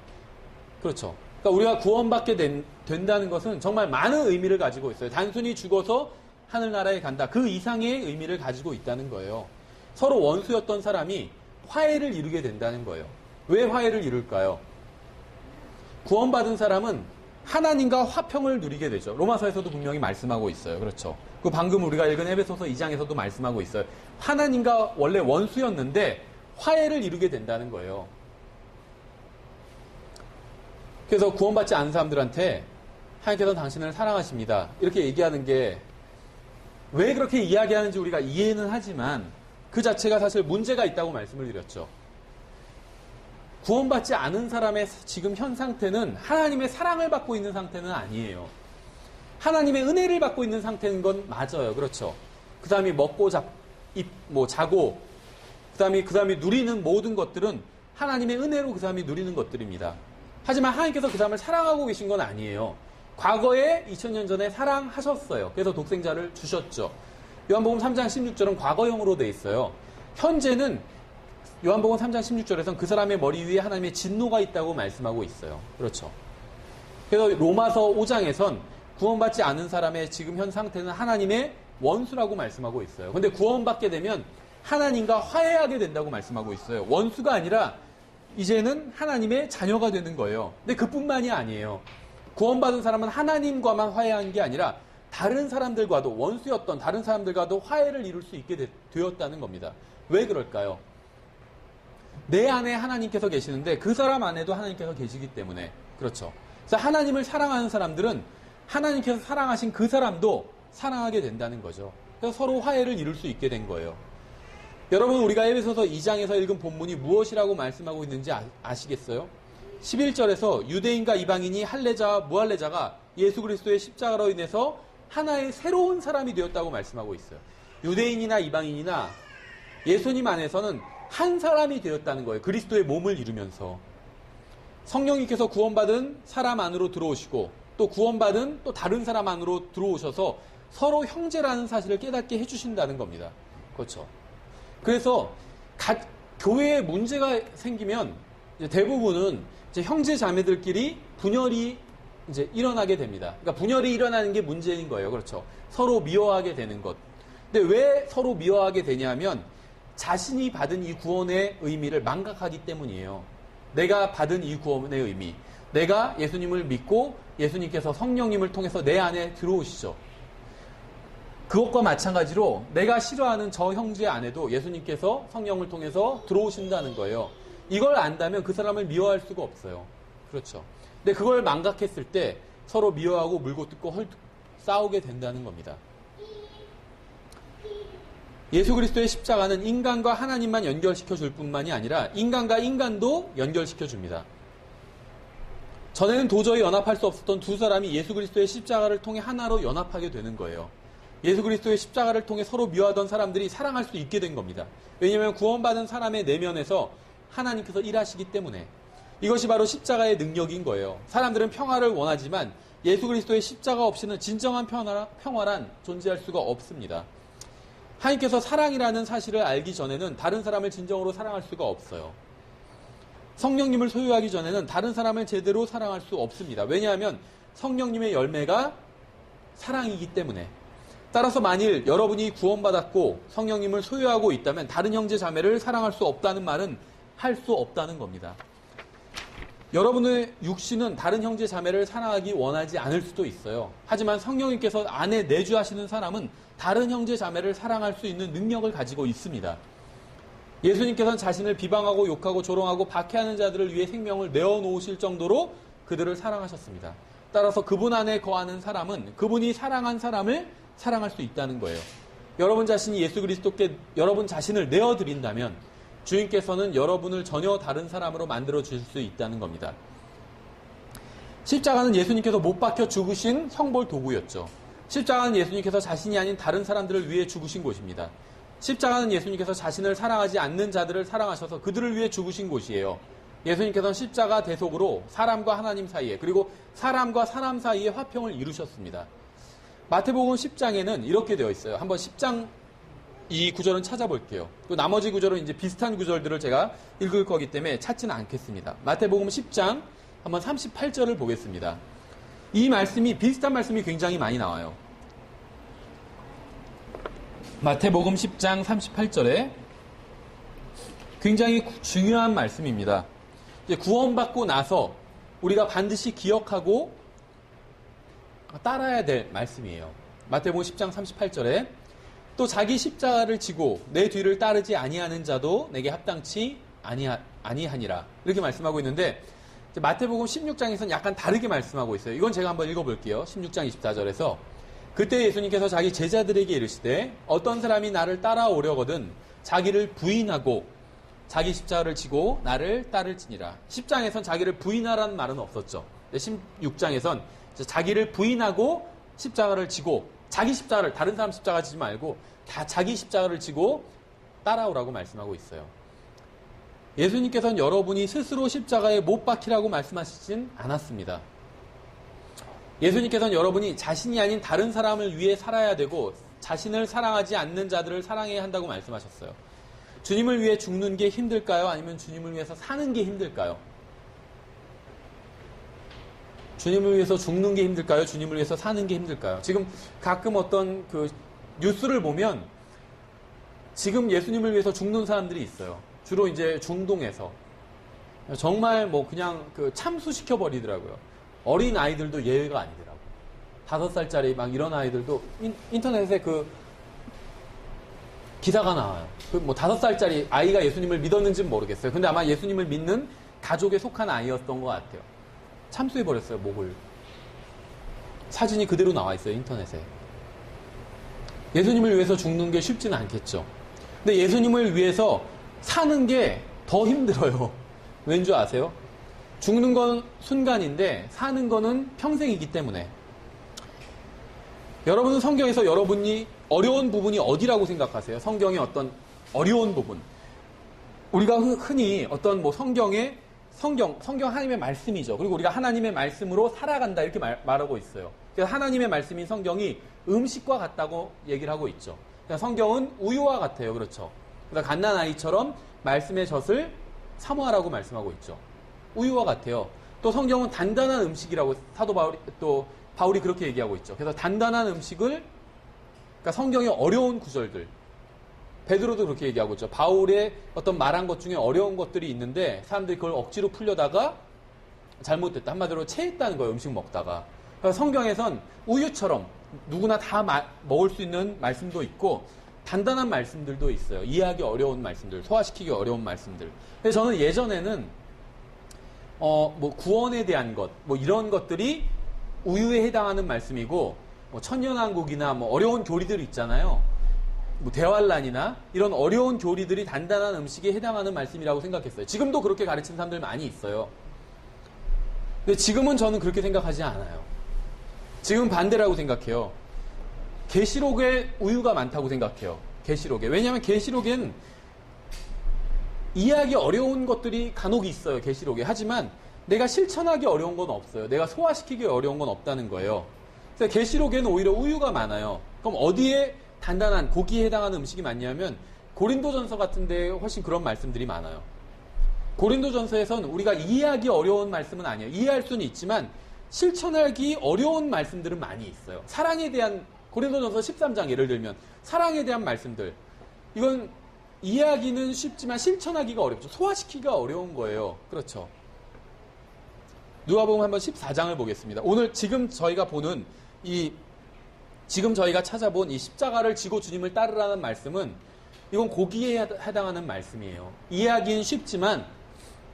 그렇죠. 그러니까 우리가 구원받게 된다는 것은 정말 많은 의미를 가지고 있어요. 단순히 죽어서 하늘나라에 간다. 그 이상의 의미를 가지고 있다는 거예요. 서로 원수였던 사람이 화해를 이루게 된다는 거예요. 왜 화해를 이룰까요? 구원받은 사람은 하나님과 화평을 누리게 되죠. 로마서에서도 분명히 말씀하고 있어요. 그렇죠. 그 방금 우리가 읽은 에베소서 2장에서도 말씀하고 있어요. 하나님과 원래 원수였는데 화해를 이루게 된다는 거예요. 그래서 구원받지 않은 사람들한테 하나님께서 당신을 사랑하십니다. 이렇게 얘기하는 게 왜 그렇게 이야기하는지 우리가 이해는 하지만 그 자체가 사실 문제가 있다고 말씀을 드렸죠. 구원받지 않은 사람의 지금 현 상태는 하나님의 사랑을 받고 있는 상태는 아니에요. 하나님의 은혜를 받고 있는 상태인 건 맞아요. 그렇죠. 그 사람이 먹고 자고 그 사람이 누리는 모든 것들은 하나님의 은혜로 그 사람이 누리는 것들입니다. 하지만 하나님께서 그 사람을 사랑하고 계신 건 아니에요. 과거에 2000년 전에 사랑하셨어요. 그래서 독생자를 주셨죠. 요한복음 3장 16절은 과거형으로 돼 있어요. 현재는 요한복음 3장 16절에서는 그 사람의 머리 위에 하나님의 진노가 있다고 말씀하고 있어요. 그렇죠. 그래서 로마서 5장에선 구원받지 않은 사람의 지금 현 상태는 하나님의 원수라고 말씀하고 있어요. 근데 구원받게 되면 하나님과 화해하게 된다고 말씀하고 있어요. 원수가 아니라 이제는 하나님의 자녀가 되는 거예요. 근데 그뿐만이 아니에요. 구원받은 사람은 하나님과만 화해한 게 아니라 다른 사람들과도, 원수였던 다른 사람들과도 화해를 이룰 수 있게 되었다는 겁니다. 왜 그럴까요? 내 안에 하나님께서 계시는데 그 사람 안에도 하나님께서 계시기 때문에. 그렇죠. 그래서 하나님을 사랑하는 사람들은 하나님께서 사랑하신 그 사람도 사랑하게 된다는 거죠. 그래서 서로 화해를 이룰 수 있게 된 거예요. 여러분, 우리가 에베소서 2장에서 읽은 본문이 무엇이라고 말씀하고 있는지 아시겠어요? 11절에서 유대인과 이방인이 할례자와 무할례자가 예수 그리스도의 십자가로 인해서 하나의 새로운 사람이 되었다고 말씀하고 있어요. 유대인이나 이방인이나 예수님 안에서는 한 사람이 되었다는 거예요. 그리스도의 몸을 이루면서. 성령님께서 구원받은 사람 안으로 들어오시고 또 구원받은 또 다른 사람 안으로 들어오셔서 서로 형제라는 사실을 깨닫게 해주신다는 겁니다. 그렇죠. 그래서 교회에 문제가 생기면 이제 대부분은 이제 형제 자매들끼리 분열이 이제 일어나게 됩니다. 그러니까 분열이 일어나는 게 문제인 거예요. 그렇죠. 서로 미워하게 되는 것. 근데 왜 서로 미워하게 되냐면 자신이 받은 이 구원의 의미를 망각하기 때문이에요. 내가 받은 이 구원의 의미. 내가 예수님을 믿고 예수님께서 성령님을 통해서 내 안에 들어오시죠. 그것과 마찬가지로 내가 싫어하는 저 형제 안에도 예수님께서 성령을 통해서 들어오신다는 거예요. 이걸 안다면 그 사람을 미워할 수가 없어요. 그렇죠. 근데 그걸 망각했을 때 서로 미워하고 물고 뜯고 싸우게 된다는 겁니다. 예수 그리스도의 십자가는 인간과 하나님만 연결시켜 줄 뿐만이 아니라 인간과 인간도 연결시켜 줍니다. 전에는 도저히 연합할 수 없었던 두 사람이 예수 그리스도의 십자가를 통해 하나로 연합하게 되는 거예요. 예수 그리스도의 십자가를 통해 서로 미워하던 사람들이 사랑할 수 있게 된 겁니다. 왜냐하면 구원받은 사람의 내면에서 하나님께서 일하시기 때문에. 이것이 바로 십자가의 능력인 거예요. 사람들은 평화를 원하지만 예수 그리스도의 십자가 없이는 진정한 평화란 존재할 수가 없습니다. 하나님께서 사랑이라는 사실을 알기 전에는 다른 사람을 진정으로 사랑할 수가 없어요. 성령님을 소유하기 전에는 다른 사람을 제대로 사랑할 수 없습니다. 왜냐하면 성령님의 열매가 사랑이기 때문에. 따라서 만일 여러분이 구원받았고 성령님을 소유하고 있다면 다른 형제 자매를 사랑할 수 없다는 말은 할 수 없다는 겁니다. 여러분의 육신은 다른 형제 자매를 사랑하기 원하지 않을 수도 있어요. 하지만 성령님께서 안에 내주하시는 사람은 다른 형제 자매를 사랑할 수 있는 능력을 가지고 있습니다. 예수님께서는 자신을 비방하고 욕하고 조롱하고 박해하는 자들을 위해 생명을 내어놓으실 정도로 그들을 사랑하셨습니다. 따라서 그분 안에 거하는 사람은 그분이 사랑한 사람을 사랑할 수 있다는 거예요. 여러분 자신이 예수 그리스도께 여러분 자신을 내어드린다면 주님께서는 여러분을 전혀 다른 사람으로 만들어 주실 수 있다는 겁니다. 십자가는 예수님께서 못 박혀 죽으신 형벌 도구였죠. 십자가는 예수님께서 자신이 아닌 다른 사람들을 위해 죽으신 곳입니다. 십자가는 예수님께서 자신을 사랑하지 않는 자들을 사랑하셔서 그들을 위해 죽으신 곳이에요. 예수님께서는 십자가 대속으로 사람과 하나님 사이에 그리고 사람과 사람 사이에 화평을 이루셨습니다. 마태복음 10장에는 이렇게 되어 있어요. 한번 10장 이 구절은 찾아볼게요. 또 나머지 구절은 이제 비슷한 구절들을 제가 읽을 거기 때문에 찾지는 않겠습니다. 마태복음 10장 한번 38절을 보겠습니다. 이 말씀이 비슷한 말씀이 굉장히 많이 나와요. 마태복음 10장 38절에 굉장히 중요한 말씀입니다. 이제 구원받고 나서 우리가 반드시 기억하고 따라야 될 말씀이에요. 마태복음 10장 38절에 또 자기 십자가를 지고 내 뒤를 따르지 아니하는 자도 내게 합당치 아니하니라. 이렇게 말씀하고 있는데 마태복음 16장에서는 약간 다르게 말씀하고 있어요. 이건 제가 한번 읽어볼게요. 16장 24절에서 그때 예수님께서 자기 제자들에게 이르시되 어떤 사람이 나를 따라오려거든 자기를 부인하고 자기 십자가를 지고 나를 따를지니라. 10장에선 자기를 부인하라는 말은 없었죠. 16장에선 자기를 부인하고 십자가를 지고 자기 십자가를 다른 사람 십자가 지지 말고 다 자기 십자가를 지고 따라오라고 말씀하고 있어요. 예수님께서는 여러분이 스스로 십자가에 못 박히라고 말씀하시진 않았습니다. 예수님께서는 여러분이 자신이 아닌 다른 사람을 위해 살아야 되고 자신을 사랑하지 않는 자들을 사랑해야 한다고 말씀하셨어요. 주님을 위해 죽는 게 힘들까요? 아니면 주님을 위해서 사는 게 힘들까요? 주님을 위해서 죽는 게 힘들까요? 주님을 위해서 사는 게 힘들까요? 지금 가끔 어떤 그 뉴스를 보면 지금 예수님을 위해서 죽는 사람들이 있어요. 주로 이제 중동에서 정말 뭐 그냥 그 참수시켜 버리더라고요. 어린 아이들도 예외가 아니더라고요. 5살짜리 막 이런 아이들도 인터넷에 그 기사가 나와요. 그 뭐 5살짜리 아이가 예수님을 믿었는지는 모르겠어요. 근데 아마 예수님을 믿는 가족에 속한 아이였던 것 같아요. 참수해버렸어요, 목을. 사진이 그대로 나와 있어요, 인터넷에. 예수님을 위해서 죽는 게 쉽지는 않겠죠. 근데 예수님을 위해서 사는 게 더 힘들어요. 왠 줄 아세요? 죽는 건 순간인데 사는 거는 평생이기 때문에. 여러분은 성경에서 여러분이 어려운 부분이 어디라고 생각하세요? 성경의 어떤 어려운 부분. 우리가 흔히 어떤 뭐 성경 하나님의 말씀이죠. 그리고 우리가 하나님의 말씀으로 살아간다 이렇게 말하고 있어요. 그래서 하나님의 말씀인 성경이 음식과 같다고 얘기를 하고 있죠. 그러니까 성경은 우유와 같아요. 그렇죠. 그러니까 갓난아이처럼 말씀의 젖을 사모하라고 말씀하고 있죠. 우유와 같아요. 또 성경은 단단한 음식이라고 사도 바울이 그렇게 얘기하고 있죠. 그래서 단단한 음식을 그러니까 성경의 어려운 구절들 베드로도 그렇게 얘기하고 있죠. 바울의 어떤 말한 것 중에 어려운 것들이 있는데 사람들이 그걸 억지로 풀려다가 잘못됐다. 한마디로 체했다는 거예요. 음식 먹다가. 그래서 성경에선 우유처럼 누구나 다 먹을 수 있는 말씀도 있고 단단한 말씀들도 있어요. 이해하기 어려운 말씀들, 소화시키기 어려운 말씀들. 그래서 저는 예전에는 뭐 구원에 대한 것, 뭐 이런 것들이 우유에 해당하는 말씀이고 뭐 천년왕국이나 뭐 어려운 교리들 있잖아요. 뭐 대환란이나 이런 어려운 교리들이 단단한 음식에 해당하는 말씀이라고 생각했어요. 지금도 그렇게 가르치는 사람들 많이 있어요. 근데 지금은 저는 그렇게 생각하지 않아요. 지금 반대라고 생각해요. 계시록에 우유가 많다고 생각해요. 계시록에. 왜냐하면 계시록엔 이해하기 어려운 것들이 간혹 있어요. 계시록에. 하지만 내가 실천하기 어려운 건 없어요. 내가 소화시키기 어려운 건 없다는 거예요. 그래서 계시록에는 오히려 우유가 많아요. 그럼 어디에 단단한 고기에 해당하는 음식이 많냐면 고린도전서 같은 데 훨씬 그런 말씀들이 많아요. 고린도전서에서는 우리가 이해하기 어려운 말씀은 아니에요. 이해할 수는 있지만 실천하기 어려운 말씀들은 많이 있어요. 사랑에 대한 고린도전서 13장 예를 들면 사랑에 대한 말씀들 이건 이해하기는 쉽지만 실천하기가 어렵죠. 소화시키기가 어려운 거예요. 그렇죠. 누가복음 한번 14장을 보겠습니다. 오늘 지금 저희가 찾아본 이 십자가를 지고 주님을 따르라는 말씀은 이건 고기에 해당하는 말씀이에요. 이해하기는 쉽지만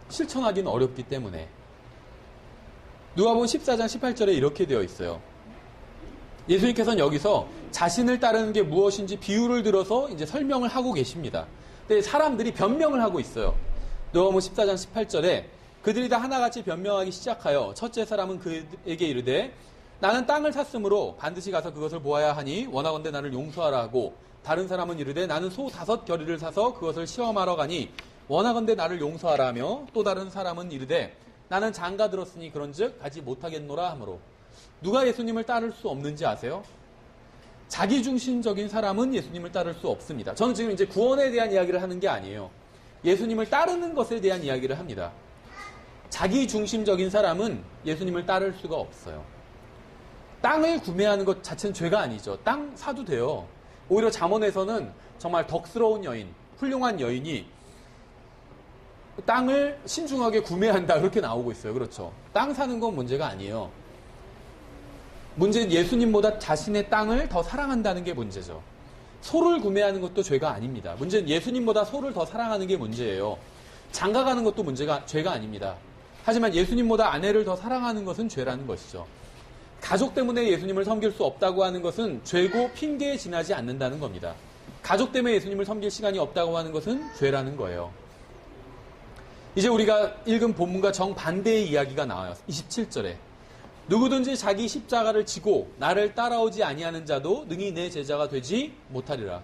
실천하기는 어렵기 때문에. 누가복음 14장 18절에 이렇게 되어 있어요. 예수님께서는 여기서 자신을 따르는 게 무엇인지 비유를 들어서 이제 설명을 하고 계십니다. 근데 사람들이 변명을 하고 있어요. 누가복음 14장 18절에 그들이 다 하나같이 변명하기 시작하여 첫째 사람은 그에게 이르되 나는 땅을 샀으므로 반드시 가서 그것을 보아야 하니 원하건대 나를 용서하라 하고 다른 사람은 이르되 나는 소 5겨리를 사서 그것을 시험하러 가니 원하건대 나를 용서하라 하며 또 다른 사람은 이르되 나는 장가 들었으니 그런즉 가지 못하겠노라 하므로. 누가 예수님을 따를 수 없는지 아세요? 자기중심적인 사람은 예수님을 따를 수 없습니다. 저는 지금 이제 구원에 대한 이야기를 하는 게 아니에요. 예수님을 따르는 것에 대한 이야기를 합니다. 자기중심적인 사람은 예수님을 따를 수가 없어요. 땅을 구매하는 것 자체는 죄가 아니죠. 땅 사도 돼요. 오히려 잠언에서는 정말 덕스러운 여인, 훌륭한 여인이 땅을 신중하게 구매한다 그렇게 나오고 있어요. 그렇죠. 땅 사는 건 문제가 아니에요. 문제는 예수님보다 자신의 땅을 더 사랑한다는 게 문제죠. 소를 구매하는 것도 죄가 아닙니다. 문제는 예수님보다 소를 더 사랑하는 게 문제예요. 장가가는 것도 죄가 아닙니다. 하지만 예수님보다 아내를 더 사랑하는 것은 죄라는 것이죠. 가족 때문에 예수님을 섬길 수 없다고 하는 것은 죄고 핑계에 지나지 않는다는 겁니다. 가족 때문에 예수님을 섬길 시간이 없다고 하는 것은 죄라는 거예요. 이제 우리가 읽은 본문과 정반대의 이야기가 나와요. 27절에 누구든지 자기 십자가를 지고 나를 따라오지 아니하는 자도 능히 내 제자가 되지 못하리라.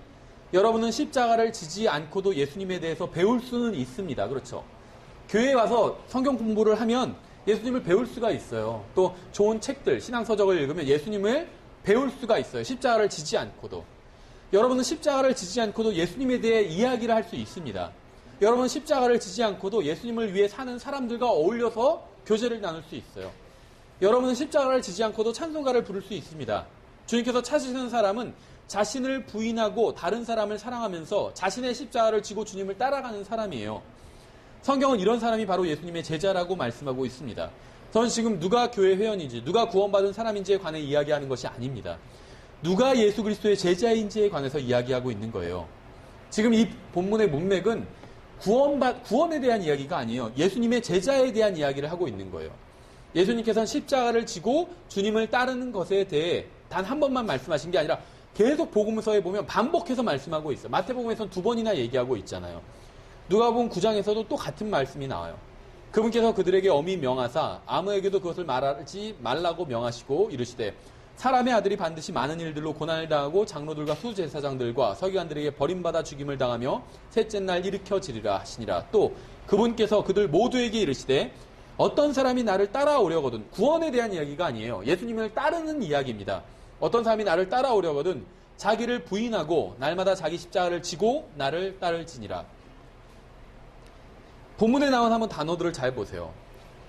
여러분은 십자가를 지지 않고도 예수님에 대해서 배울 수는 있습니다. 그렇죠? 교회에 와서 성경 공부를 하면 예수님을 배울 수가 있어요. 또 좋은 책들, 신앙서적을 읽으면 예수님을 배울 수가 있어요. 십자가를 지지 않고도. 여러분은 십자가를 지지 않고도 예수님에 대해 이야기를 할 수 있습니다. 여러분은 십자가를 지지 않고도 예수님을 위해 사는 사람들과 어울려서 교제를 나눌 수 있어요. 여러분은 십자가를 지지 않고도 찬송가를 부를 수 있습니다. 주님께서 찾으시는 사람은 자신을 부인하고 다른 사람을 사랑하면서 자신의 십자가를 지고 주님을 따라가는 사람이에요. 성경은 이런 사람이 바로 예수님의 제자라고 말씀하고 있습니다. 저는 지금 누가 교회 회원인지 누가 구원받은 사람인지에 관해 이야기하는 것이 아닙니다. 누가 예수 그리스도의 제자인지에 관해서 이야기하고 있는 거예요. 지금 이 본문의 문맥은 구원에 대한 이야기가 아니에요. 예수님의 제자에 대한 이야기를 하고 있는 거예요. 예수님께서는 십자가를 지고 주님을 따르는 것에 대해 단 한 번만 말씀하신 게 아니라 계속 복음서에 보면 반복해서 말씀하고 있어요. 마태복음에서는 2번이나 얘기하고 있잖아요. 누가복음 9장에서도 또 같은 말씀이 나와요. 그분께서 그들에게 엄히 명하사 아무에게도 그것을 말하지 말라고 명하시고 이르시되 사람의 아들이 반드시 많은 일들로 고난을 당하고 장로들과 수제사장들과 서기관들에게 버림받아 죽임을 당하며 셋째 날 일으켜지리라 하시니라. 또 그분께서 그들 모두에게 이르시되 어떤 사람이 나를 따라오려거든, 구원에 대한 이야기가 아니에요. 예수님을 따르는 이야기입니다. 어떤 사람이 나를 따라오려거든 자기를 부인하고 날마다 자기 십자가를 지고 나를 따를지니라. 본문에 나온 한번 단어들을 잘 보세요.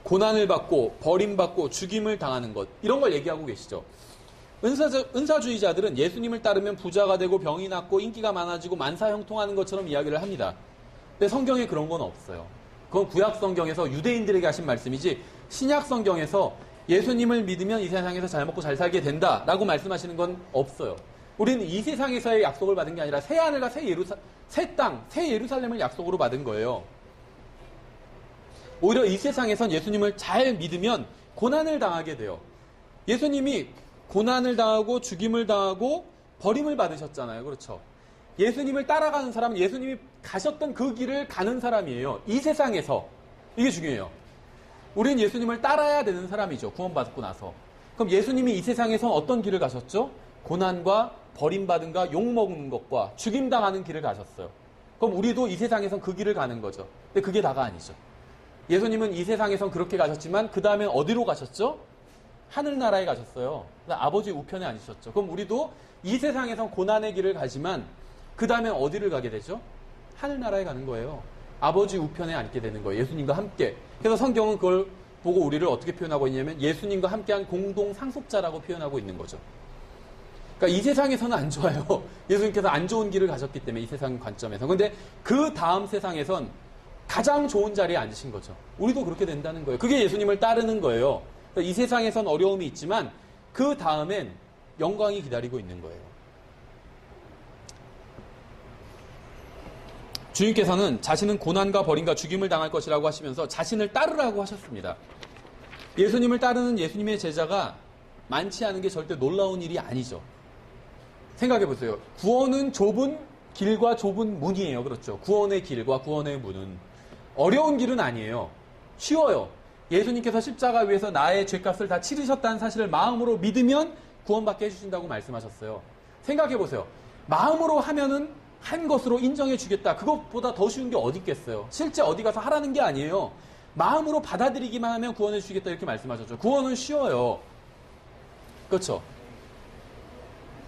고난을 받고 버림받고 죽임을 당하는 것, 이런 걸 얘기하고 계시죠. 은사주의자들은 예수님을 따르면 부자가 되고 병이 낫고 인기가 많아지고 만사형통하는 것처럼 이야기를 합니다. 근데 성경에 그런 건 없어요. 그건 구약 성경에서 유대인들에게 하신 말씀이지 신약 성경에서 예수님을 믿으면 이 세상에서 잘 먹고 잘 살게 된다라고 말씀하시는 건 없어요. 우리는 이 세상에서의 약속을 받은 게 아니라 새 하늘과 새 땅, 새 예루살렘을 약속으로 받은 거예요. 오히려 이 세상에선 예수님을 잘 믿으면 고난을 당하게 돼요. 예수님이 고난을 당하고 죽임을 당하고 버림을 받으셨잖아요. 그렇죠? 예수님을 따라가는 사람은 예수님이 가셨던 그 길을 가는 사람이에요. 이 세상에서. 이게 중요해요. 우린 예수님을 따라야 되는 사람이죠. 구원받고 나서. 그럼 예수님이 이 세상에서 어떤 길을 가셨죠? 고난과 버림받음과 욕먹는 것과 죽임당하는 길을 가셨어요. 그럼 우리도 이 세상에선 그 길을 가는 거죠. 근데 그게 다가 아니죠. 예수님은 이 세상에선 그렇게 가셨지만 그 다음에 어디로 가셨죠? 하늘나라에 가셨어요. 아버지 우편에 앉으셨죠. 그럼 우리도 이 세상에선 고난의 길을 가지만 그 다음에 어디를 가게 되죠? 하늘나라에 가는 거예요. 아버지 우편에 앉게 되는 거예요. 예수님과 함께. 그래서 성경은 그걸 보고 우리를 어떻게 표현하고 있냐면 예수님과 함께한 공동 상속자라고 표현하고 있는 거죠. 그러니까 이 세상에서는 안 좋아요. 예수님께서 안 좋은 길을 가셨기 때문에 이 세상 관점에서. 근데 그 다음 세상에선 가장 좋은 자리에 앉으신 거죠. 우리도 그렇게 된다는 거예요. 그게 예수님을 따르는 거예요. 그러니까 이 세상에선 어려움이 있지만 그 다음엔 영광이 기다리고 있는 거예요. 주님께서는 자신은 고난과 버림과 죽임을 당할 것이라고 하시면서 자신을 따르라고 하셨습니다. 예수님을 따르는 예수님의 제자가 많지 않은 게 절대 놀라운 일이 아니죠. 생각해 보세요. 구원은 좁은 길과 좁은 문이에요. 그렇죠? 구원의 길과 구원의 문은 어려운 길은 아니에요. 쉬워요. 예수님께서 십자가 위에서 나의 죄값을 다 치르셨다는 사실을 마음으로 믿으면 구원받게 해주신다고 말씀하셨어요. 생각해 보세요. 마음으로 하면은 한 것으로 인정해 주겠다. 그것보다 더 쉬운 게 어디 있겠어요. 실제 어디 가서 하라는 게 아니에요. 마음으로 받아들이기만 하면 구원해 주시겠다 이렇게 말씀하셨죠. 구원은 쉬워요. 그렇죠?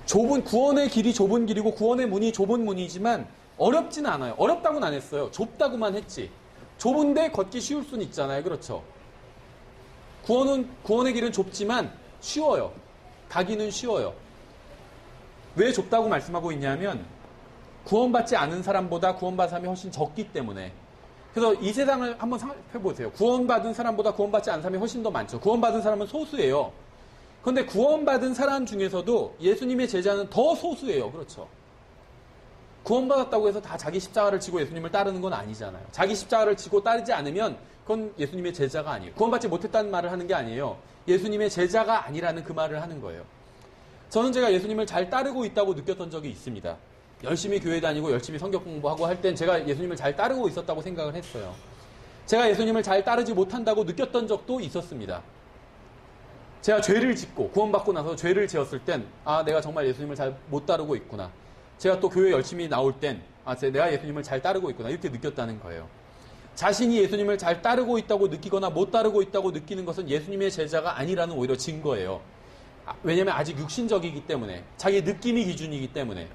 구원의 길이 좁은 길이고 구원의 문이 좁은 문이지만 어렵진 않아요. 어렵다고는 안 했어요. 좁다고만 했지. 좁은데 걷기 쉬울 수는 있잖아요. 그렇죠? 구원의 길은 좁지만 쉬워요. 가기는 쉬워요. 왜 좁다고 말씀하고 있냐면 구원받지 않은 사람보다 구원받은 사람이 훨씬 적기 때문에 그래서 이 세상을 한번 살펴보세요. 구원받은 사람보다 구원받지 않은 사람이 훨씬 더 많죠. 구원받은 사람은 소수예요. 그런데 구원받은 사람 중에서도 예수님의 제자는 더 소수예요. 그렇죠. 구원받았다고 해서 다 자기 십자가를 지고 예수님을 따르는 건 아니잖아요. 자기 십자가를 지고 따르지 않으면 그건 예수님의 제자가 아니에요. 구원받지 못했다는 말을 하는 게 아니에요. 예수님의 제자가 아니라는 그 말을 하는 거예요. 저는 제가 예수님을 잘 따르고 있다고 느꼈던 적이 있습니다. 열심히 교회 다니고 열심히 성경 공부하고 할 땐 제가 예수님을 잘 따르고 있었다고 생각을 했어요. 제가 예수님을 잘 따르지 못한다고 느꼈던 적도 있었습니다. 제가 죄를 짓고 구원받고 나서 죄를 지었을 땐 내가 정말 예수님을 잘 못 따르고 있구나. 제가 또 교회 열심히 나올 땐 내가 예수님을 잘 따르고 있구나. 이렇게 느꼈다는 거예요. 자신이 예수님을 잘 따르고 있다고 느끼거나 못 따르고 있다고 느끼는 것은 예수님의 제자가 아니라는 오히려 증거예요. 왜냐하면 아직 육신적이기 때문에, 자기 느낌이 기준이기 때문에,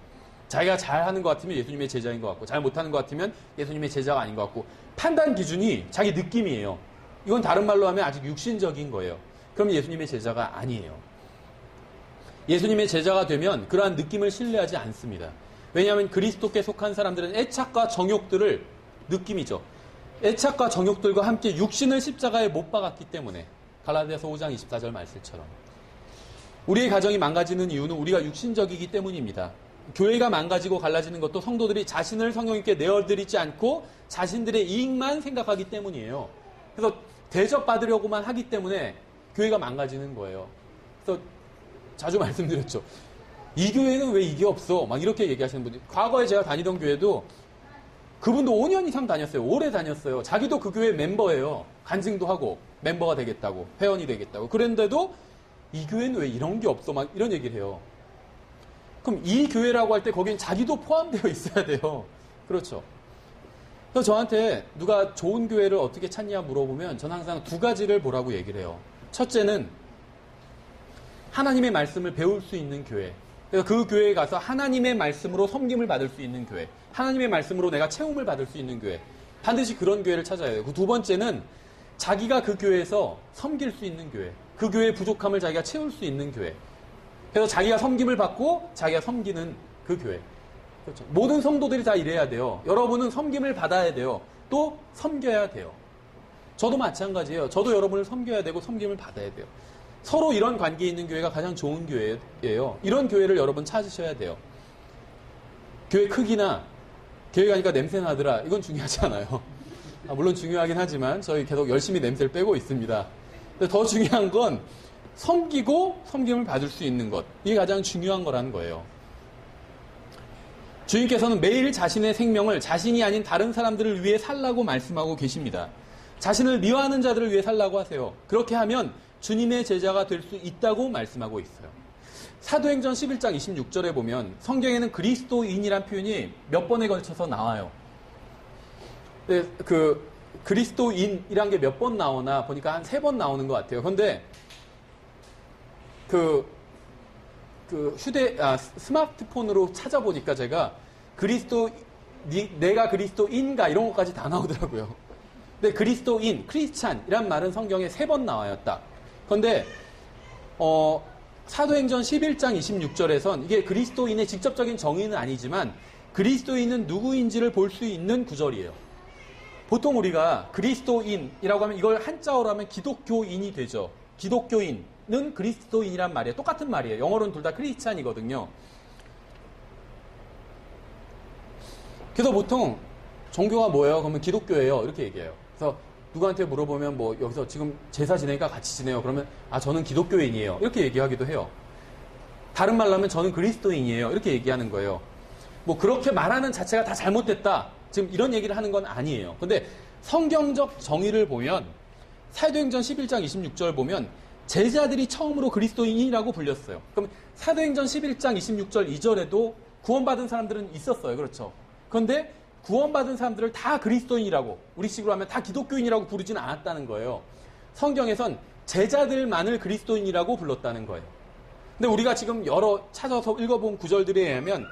자기가 잘하는 것 같으면 예수님의 제자인 것 같고, 잘 못하는 것 같으면 예수님의 제자가 아닌 것 같고, 판단 기준이 자기 느낌이에요. 이건 다른 말로 하면 아직 육신적인 거예요. 그럼 예수님의 제자가 아니에요. 예수님의 제자가 되면 그러한 느낌을 신뢰하지 않습니다. 왜냐하면 그리스도께 속한 사람들은 애착과 정욕들을, 느낌이죠. 애착과 정욕들과 함께 육신을 십자가에 못 박았기 때문에, 갈라디아서 5장 24절 말씀처럼. 우리의 가정이 망가지는 이유는 우리가 육신적이기 때문입니다. 교회가 망가지고 갈라지는 것도 성도들이 자신을 성령 있게 내어드리지 않고 자신들의 이익만 생각하기 때문이에요. 그래서 대접받으려고만 하기 때문에 교회가 망가지는 거예요. 그래서 자주 말씀드렸죠. 이 교회는 왜 이게 없어? 막 이렇게 얘기하시는 분들이. 과거에 제가 다니던 교회도 그분도 5년 이상 다녔어요. 오래 다녔어요. 자기도 그 교회 멤버예요. 간증도 하고 멤버가 되겠다고, 회원이 되겠다고. 그런데도 이 교회는 왜 이런 게 없어? 막 이런 얘기를 해요. 그럼 이 교회라고 할 때 거긴 자기도 포함되어 있어야 돼요. 그렇죠. 그래서 저한테 누가 좋은 교회를 어떻게 찾냐 물어보면 저는 항상 두 가지를 보라고 얘기를 해요. 첫째는 하나님의 말씀을 배울 수 있는 교회. 그래서 그 교회에 가서 하나님의 말씀으로 섬김을 받을 수 있는 교회. 하나님의 말씀으로 내가 체험을 받을 수 있는 교회. 반드시 그런 교회를 찾아야 돼요. 그 두 번째는 자기가 그 교회에서 섬길 수 있는 교회. 그 교회의 부족함을 자기가 채울 수 있는 교회. 그래서 자기가 섬김을 받고 자기가 섬기는 그 교회. 그렇죠. 모든 성도들이 다 이래야 돼요. 여러분은 섬김을 받아야 돼요. 또 섬겨야 돼요. 저도 마찬가지예요. 저도 여러분을 섬겨야 되고 섬김을 받아야 돼요. 서로 이런 관계에 있는 교회가 가장 좋은 교회예요. 이런 교회를 여러분 찾으셔야 돼요. 교회 크기나 교회 가니까 냄새 나더라. 이건 중요하지 않아요. 물론 중요하긴 하지만 저희 계속 열심히 냄새를 빼고 있습니다. 근데 더 중요한 건 섬기고 섬김을 받을 수 있는 것. 이게 가장 중요한 거라는 거예요. 주님께서는 매일 자신의 생명을 자신이 아닌 다른 사람들을 위해 살라고 말씀하고 계십니다. 자신을 미워하는 자들을 위해 살라고 하세요. 그렇게 하면 주님의 제자가 될 수 있다고 말씀하고 있어요. 사도행전 11장 26절에 보면 성경에는 그리스도인이란 표현이 몇 번에 걸쳐서 나와요. 그 그리스도인이란 게 몇 번 나오나 보니까 한 3번 나오는 것 같아요. 그런데 스마트폰으로 찾아보니까 제가 내가 그리스도인가 이런 것까지 다 나오더라고요. 근데 그리스도인, 크리스찬이란 말은 성경에 3번 나와요, 딱. 그런데 사도행전 11장 26절에선 이게 그리스도인의 직접적인 정의는 아니지만 그리스도인은 누구인지를 볼 수 있는 구절이에요. 보통 우리가 그리스도인이라고 하면 이걸 한자어로 하면 기독교인이 되죠. 기독교인은 그리스도인이란 말이에요. 똑같은 말이에요. 영어로는 둘 다 크리스찬이거든요. 그래서 보통 종교가 뭐예요? 그러면 기독교예요. 이렇게 얘기해요. 그래서 누구한테 물어보면 뭐 여기서 지금 제사 지내니까 같이 지내요. 그러면 저는 기독교인이에요. 이렇게 얘기하기도 해요. 다른 말로 하면 저는 그리스도인이에요. 이렇게 얘기하는 거예요. 뭐 그렇게 말하는 자체가 다 잘못됐다. 지금 이런 얘기를 하는 건 아니에요. 근데 성경적 정의를 보면 사도행전 11장 26절 보면 제자들이 처음으로 그리스도인이라고 불렸어요. 그럼 사도행전 11장 26절 2절에도 구원받은 사람들은 있었어요. 그렇죠. 그런데 구원받은 사람들을 다 그리스도인이라고, 우리식으로 하면 다 기독교인이라고 부르지는 않았다는 거예요. 성경에선 제자들만을 그리스도인이라고 불렀다는 거예요. 근데 우리가 지금 여러 찾아서 읽어본 구절들에 의하면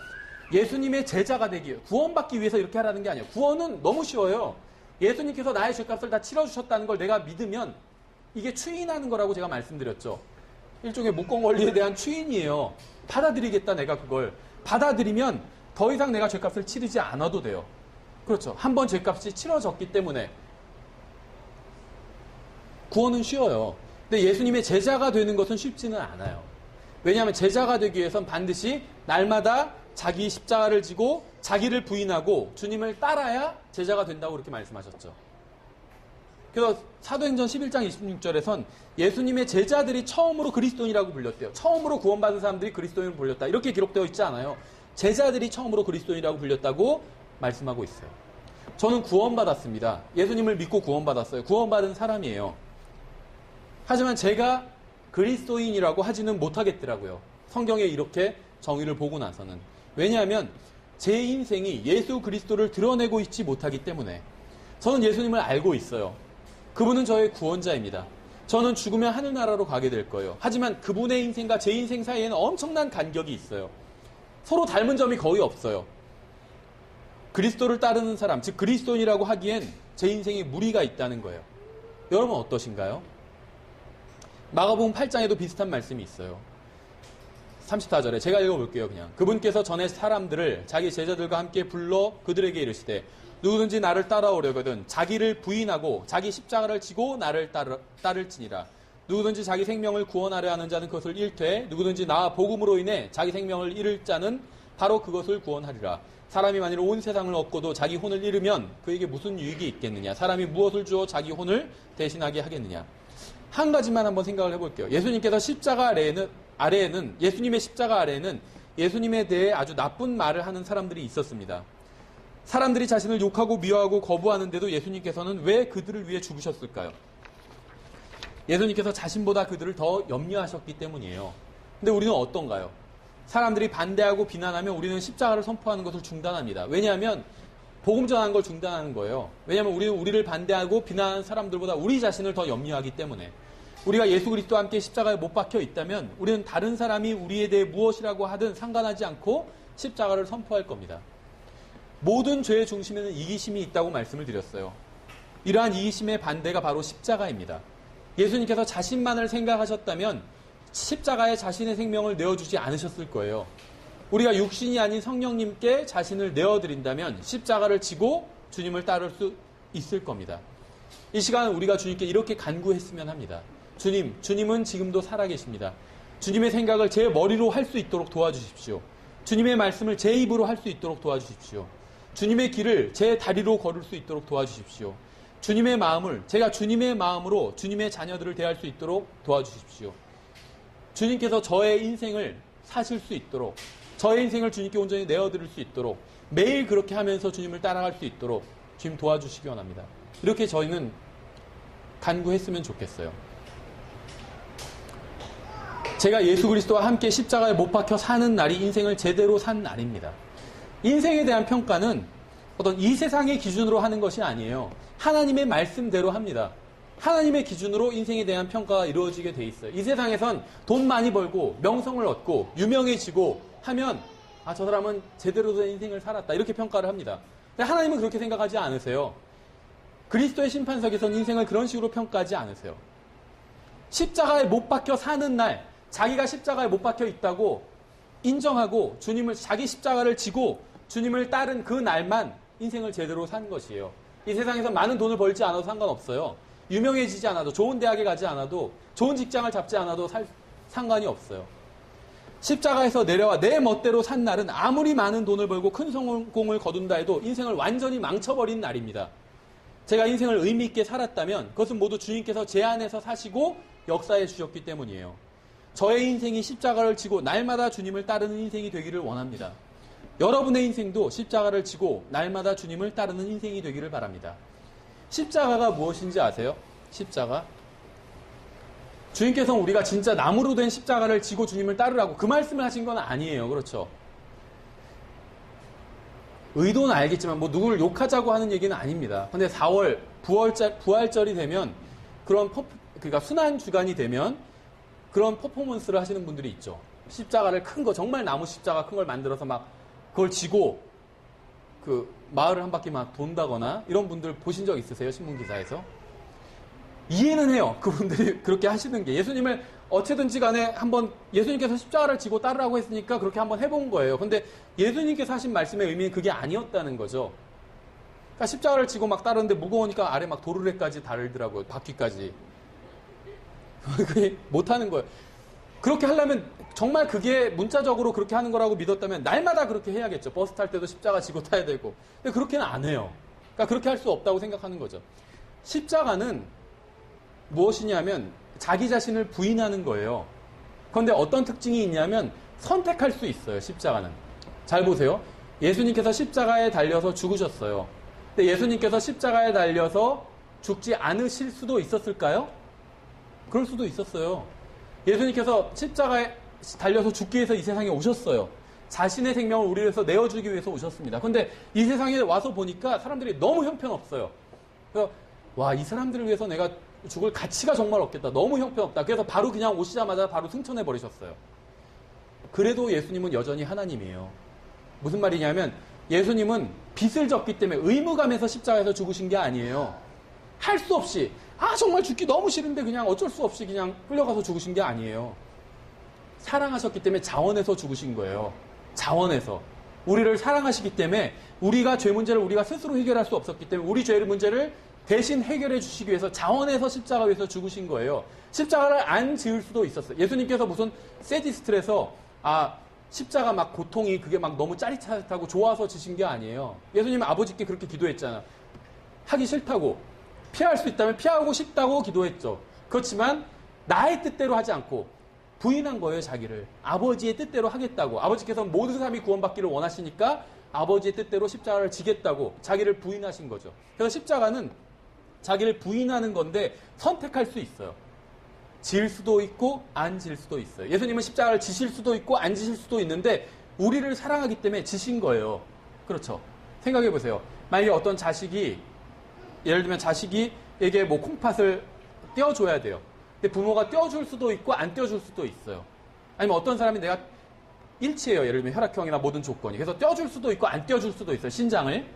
예수님의 제자가 되기 위해, 구원받기 위해서 이렇게 하라는 게 아니에요. 구원은 너무 쉬워요. 예수님께서 나의 죄값을 다 치러주셨다는 걸 내가 믿으면 이게 추인하는 거라고 제가 말씀드렸죠. 일종의 목공 원리에 대한 추인이에요. 받아들이겠다, 내가 그걸. 받아들이면 더 이상 내가 죄값을 치르지 않아도 돼요. 그렇죠. 한 번 죄값이 치러졌기 때문에 구원은 쉬워요. 근데 예수님의 제자가 되는 것은 쉽지는 않아요. 왜냐하면 제자가 되기 위해선 반드시 날마다 자기 십자가를 지고 자기를 부인하고 주님을 따라야 제자가 된다고 그렇게 말씀하셨죠. 그래서 사도행전 11장 26절에선 예수님의 제자들이 처음으로 그리스도인이라고 불렸대요. 처음으로 구원받은 사람들이 그리스도인을 불렸다. 이렇게 기록되어 있지 않아요. 제자들이 처음으로 그리스도인이라고 불렸다고 말씀하고 있어요. 저는 구원받았습니다. 예수님을 믿고 구원받았어요. 구원받은 사람이에요. 하지만 제가 그리스도인이라고 하지는 못하겠더라고요. 성경에 이렇게 정의를 보고 나서는. 왜냐하면 제 인생이 예수 그리스도를 드러내고 있지 못하기 때문에. 저는 예수님을 알고 있어요. 그분은 저의 구원자입니다. 저는 죽으면 하늘나라로 가게 될 거예요. 하지만 그분의 인생과 제 인생 사이에는 엄청난 간격이 있어요. 서로 닮은 점이 거의 없어요. 그리스도를 따르는 사람, 즉 그리스도인이라고 하기엔 제 인생에 무리가 있다는 거예요. 여러분 어떠신가요? 마가복음 8장에도 비슷한 말씀이 있어요. 34절에 제가 읽어볼게요. 그냥 그분께서 전에 사람들을 자기 제자들과 함께 불러 그들에게 이르시되 누구든지 나를 따라오려거든 자기를 부인하고 자기 십자가를 지고 나를 따를지니라. 누구든지 자기 생명을 구원하려 하는 자는 그것을 잃되 누구든지 나 복음으로 인해 자기 생명을 잃을 자는 바로 그것을 구원하리라. 사람이 만일 온 세상을 얻고도 자기 혼을 잃으면 그에게 무슨 유익이 있겠느냐. 사람이 무엇을 주어 자기 혼을 대신하게 하겠느냐. 한 가지만 한번 생각을 해볼게요. 예수님께서 십자가 아래에는 예수님의 십자가 아래에는 예수님에 대해 아주 나쁜 말을 하는 사람들이 있었습니다. 사람들이 자신을 욕하고 미워하고 거부하는데도 예수님께서는 왜 그들을 위해 죽으셨을까요? 예수님께서 자신보다 그들을 더 염려하셨기 때문이에요. 근데 우리는 어떤가요? 사람들이 반대하고 비난하면 우리는 십자가를 선포하는 것을 중단합니다. 왜냐하면 복음 전하는 걸 중단하는 거예요. 왜냐하면 우리는 우리를 반대하고 비난하는 사람들보다 우리 자신을 더 염려하기 때문에. 우리가 예수 그리스도와 함께 십자가에 못 박혀 있다면 우리는 다른 사람이 우리에 대해 무엇이라고 하든 상관하지 않고 십자가를 선포할 겁니다. 모든 죄의 중심에는 이기심이 있다고 말씀을 드렸어요. 이러한 이기심의 반대가 바로 십자가입니다. 예수님께서 자신만을 생각하셨다면 십자가에 자신의 생명을 내어주지 않으셨을 거예요. 우리가 육신이 아닌 성령님께 자신을 내어드린다면 십자가를 지고 주님을 따를 수 있을 겁니다. 이 시간 우리가 주님께 이렇게 간구했으면 합니다. 주님은 지금도 살아계십니다. 주님의 생각을 제 머리로 할 수 있도록 도와주십시오. 주님의 말씀을 제 입으로 할 수 있도록 도와주십시오. 주님의 길을 제 다리로 걸을 수 있도록 도와주십시오. 주님의 마음을 제가 주님의 마음으로 주님의 자녀들을 대할 수 있도록 도와주십시오. 주님께서 저의 인생을 사실 수 있도록 저의 인생을 주님께 온전히 내어드릴 수 있도록 매일 그렇게 하면서 주님을 따라갈 수 있도록 주님 도와주시기 원합니다. 이렇게 저희는 간구했으면 좋겠어요. 제가 예수 그리스도와 함께 십자가에 못 박혀 사는 날이 인생을 제대로 산 날입니다. 인생에 대한 평가는 어떤 이 세상의 기준으로 하는 것이 아니에요. 하나님의 말씀대로 합니다. 하나님의 기준으로 인생에 대한 평가가 이루어지게 돼 있어요. 이 세상에선 돈 많이 벌고 명성을 얻고 유명해지고 하면 저 사람은 제대로 된 인생을 살았다 이렇게 평가를 합니다. 근데 하나님은 그렇게 생각하지 않으세요. 그리스도의 심판석에선 인생을 그런 식으로 평가하지 않으세요. 십자가에 못 박혀 사는 날 자기가 십자가에 못 박혀 있다고 인정하고 주님을 자기 십자가를 지고 주님을 따른 그 날만 인생을 제대로 산 것이에요. 이 세상에서 많은 돈을 벌지 않아도 상관없어요. 유명해지지 않아도 좋은 대학에 가지 않아도 좋은 직장을 잡지 않아도 상관이 없어요. 십자가에서 내려와 내 멋대로 산 날은 아무리 많은 돈을 벌고 큰 성공을 거둔다 해도 인생을 완전히 망쳐버린 날입니다. 제가 인생을 의미 있게 살았다면 그것은 모두 주님께서 제 안에서 사시고 역사해 주셨기 때문이에요. 저의 인생이 십자가를 지고 날마다 주님을 따르는 인생이 되기를 원합니다. 여러분의 인생도 십자가를 지고 날마다 주님을 따르는 인생이 되기를 바랍니다. 십자가가 무엇인지 아세요? 십자가? 주님께서는 우리가 진짜 나무로 된 십자가를 지고 주님을 따르라고 그 말씀을 하신 건 아니에요. 그렇죠? 의도는 알겠지만 누구를 욕하자고 하는 얘기는 아닙니다. 근데 4월 부활절이 되면 그러니까 순환 주간이 되면 그런 퍼포먼스를 하시는 분들이 있죠. 십자가를 큰 거 정말 나무 십자가 큰 걸 만들어서 막 그걸 지고 그 마을을 한 바퀴 막 돈다거나 이런 분들 보신 적 있으세요? 신문기사에서? 이해는 해요. 그분들이 그렇게 하시는 게. 예수님을 어쨌든지 간에 한번 예수님께서 십자가를 지고 따르라고 했으니까 그렇게 한번 해본 거예요. 근데 예수님께서 하신 말씀의 의미는 그게 아니었다는 거죠. 그러니까 십자가를 지고 막 따르는데 무거우니까 아래 막 도르래까지 달더라고요. 바퀴까지. 그게 못하는 거예요. 그렇게 하려면 정말 그게 문자적으로 그렇게 하는 거라고 믿었다면 날마다 그렇게 해야겠죠. 버스 탈 때도 십자가 지고 타야 되고. 근데 그렇게는 안 해요. 그러니까 그렇게 할 수 없다고 생각하는 거죠. 십자가는 무엇이냐면 자기 자신을 부인하는 거예요. 그런데 어떤 특징이 있냐면 선택할 수 있어요. 십자가는. 잘 보세요. 예수님께서 십자가에 달려서 죽으셨어요. 근데 예수님께서 십자가에 달려서 죽지 않으실 수도 있었을까요? 그럴 수도 있었어요. 예수님께서 십자가에 달려서 죽기 위해서 이 세상에 오셨어요. 자신의 생명을 우리 위해서 내어주기 위해서 오셨습니다. 근데 이 세상에 와서 보니까 사람들이 너무 형편없어요. 그래서 와, 이 사람들을 위해서 내가 죽을 가치가 정말 없겠다. 너무 형편없다. 그래서 바로 그냥 오시자마자 바로 승천해 버리셨어요. 그래도 예수님은 여전히 하나님이에요. 무슨 말이냐면 예수님은 빚을 졌기 때문에 의무감에서 십자가에서 죽으신 게 아니에요. 할 수 없이 정말 죽기 너무 싫은데 그냥 어쩔 수 없이 그냥 끌려가서 죽으신 게 아니에요. 사랑하셨기 때문에 자원해서 죽으신 거예요. 자원해서. 우리를 사랑하시기 때문에 우리가 죄 문제를 우리가 스스로 해결할 수 없었기 때문에 우리 죄 문제를 대신 해결해 주시기 위해서 자원해서 십자가 위에서 죽으신 거예요. 십자가를 안 지을 수도 있었어요. 예수님께서 무슨 세디스트에서 십자가 막 고통이 그게 막 너무 짜릿하다고 좋아서 지신 게 아니에요. 예수님은 아버지께 그렇게 기도했잖아. 하기 싫다고. 피할 수 있다면 피하고 싶다고 기도했죠. 그렇지만 나의 뜻대로 하지 않고 부인한 거예요, 자기를. 아버지의 뜻대로 하겠다고. 아버지께서 모든 사람이 구원받기를 원하시니까 아버지의 뜻대로 십자가를 지겠다고 자기를 부인하신 거죠. 그래서 십자가는 자기를 부인하는 건데 선택할 수 있어요. 질 수도 있고 안 질 수도 있어요. 예수님은 십자가를 지실 수도 있고 안 지실 수도 있는데 우리를 사랑하기 때문에 지신 거예요. 그렇죠. 생각해 보세요. 만약에 어떤 자식이 예를 들면 자식이에게 뭐 콩팥을 떼어줘야 돼요. 근데 부모가 떼어줄 수도 있고 안 떼어줄 수도 있어요. 아니면 어떤 사람이 내가 일치해요. 예를 들면 혈액형이나 모든 조건이. 그래서 떼어줄 수도 있고 안 떼어줄 수도 있어요. 신장을.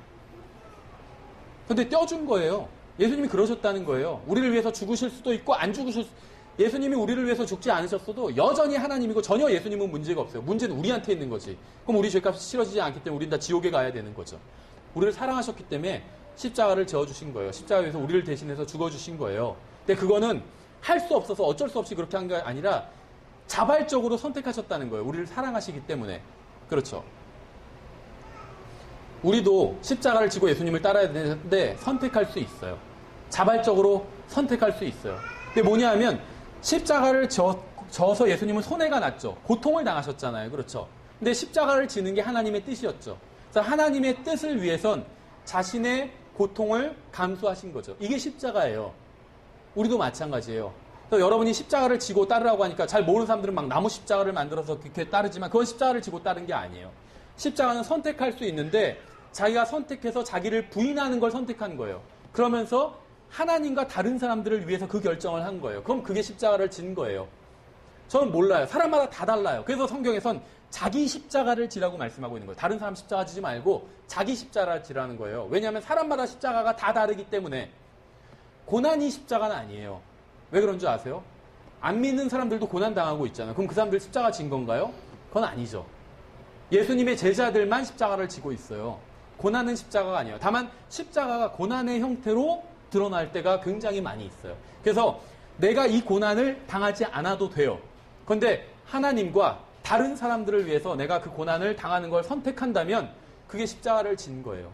근데 떼어준 거예요. 예수님이 그러셨다는 거예요. 우리를 위해서 죽으실 수도 있고 안 죽으실 예수님이 우리를 위해서 죽지 않으셨어도 여전히 하나님이고 전혀 예수님은 문제가 없어요. 문제는 우리한테 있는 거지. 그럼 우리 죄값이 치러지지 않기 때문에 우리는 다 지옥에 가야 되는 거죠. 우리를 사랑하셨기 때문에 십자가를 지어주신 거예요. 십자가 위에서 우리를 대신해서 죽어주신 거예요. 근데 그거는 할 수 없어서 어쩔 수 없이 그렇게 한 게 아니라 자발적으로 선택하셨다는 거예요. 우리를 사랑하시기 때문에. 그렇죠. 우리도 십자가를 지고 예수님을 따라야 되는데 선택할 수 있어요. 자발적으로 선택할 수 있어요. 근데 뭐냐 하면 십자가를 져서 예수님은 손해가 났죠. 고통을 당하셨잖아요. 그렇죠. 근데 십자가를 지는 게 하나님의 뜻이었죠. 그래서 하나님의 뜻을 위해선 자신의 고통을 감수하신 거죠. 이게 십자가예요. 우리도 마찬가지예요. 그래서 여러분이 십자가를 지고 따르라고 하니까 잘 모르는 사람들은 막 나무 십자가를 만들어서 그렇게 따르지만 그건 십자가를 지고 따른 게 아니에요. 십자가는 선택할 수 있는데 자기가 선택해서 자기를 부인하는 걸 선택한 거예요. 그러면서 하나님과 다른 사람들을 위해서 그 결정을 한 거예요. 그럼 그게 십자가를 진 거예요. 저는 몰라요. 사람마다 다 달라요. 그래서 성경에선 자기 십자가를 지라고 말씀하고 있는 거예요. 다른 사람 십자가 지지 말고 자기 십자가를 지라는 거예요. 왜냐하면 사람마다 십자가가 다 다르기 때문에. 고난이 십자가는 아니에요. 왜 그런 줄 아세요? 안 믿는 사람들도 고난당하고 있잖아요. 그럼 그 사람들 십자가 진 건가요? 그건 아니죠. 예수님의 제자들만 십자가를 지고 있어요. 고난은 십자가가 아니에요. 다만 십자가가 고난의 형태로 드러날 때가 굉장히 많이 있어요. 그래서 내가 이 고난을 당하지 않아도 돼요. 그런데 하나님과 다른 사람들을 위해서 내가 그 고난을 당하는 걸 선택한다면 그게 십자가를 진 거예요.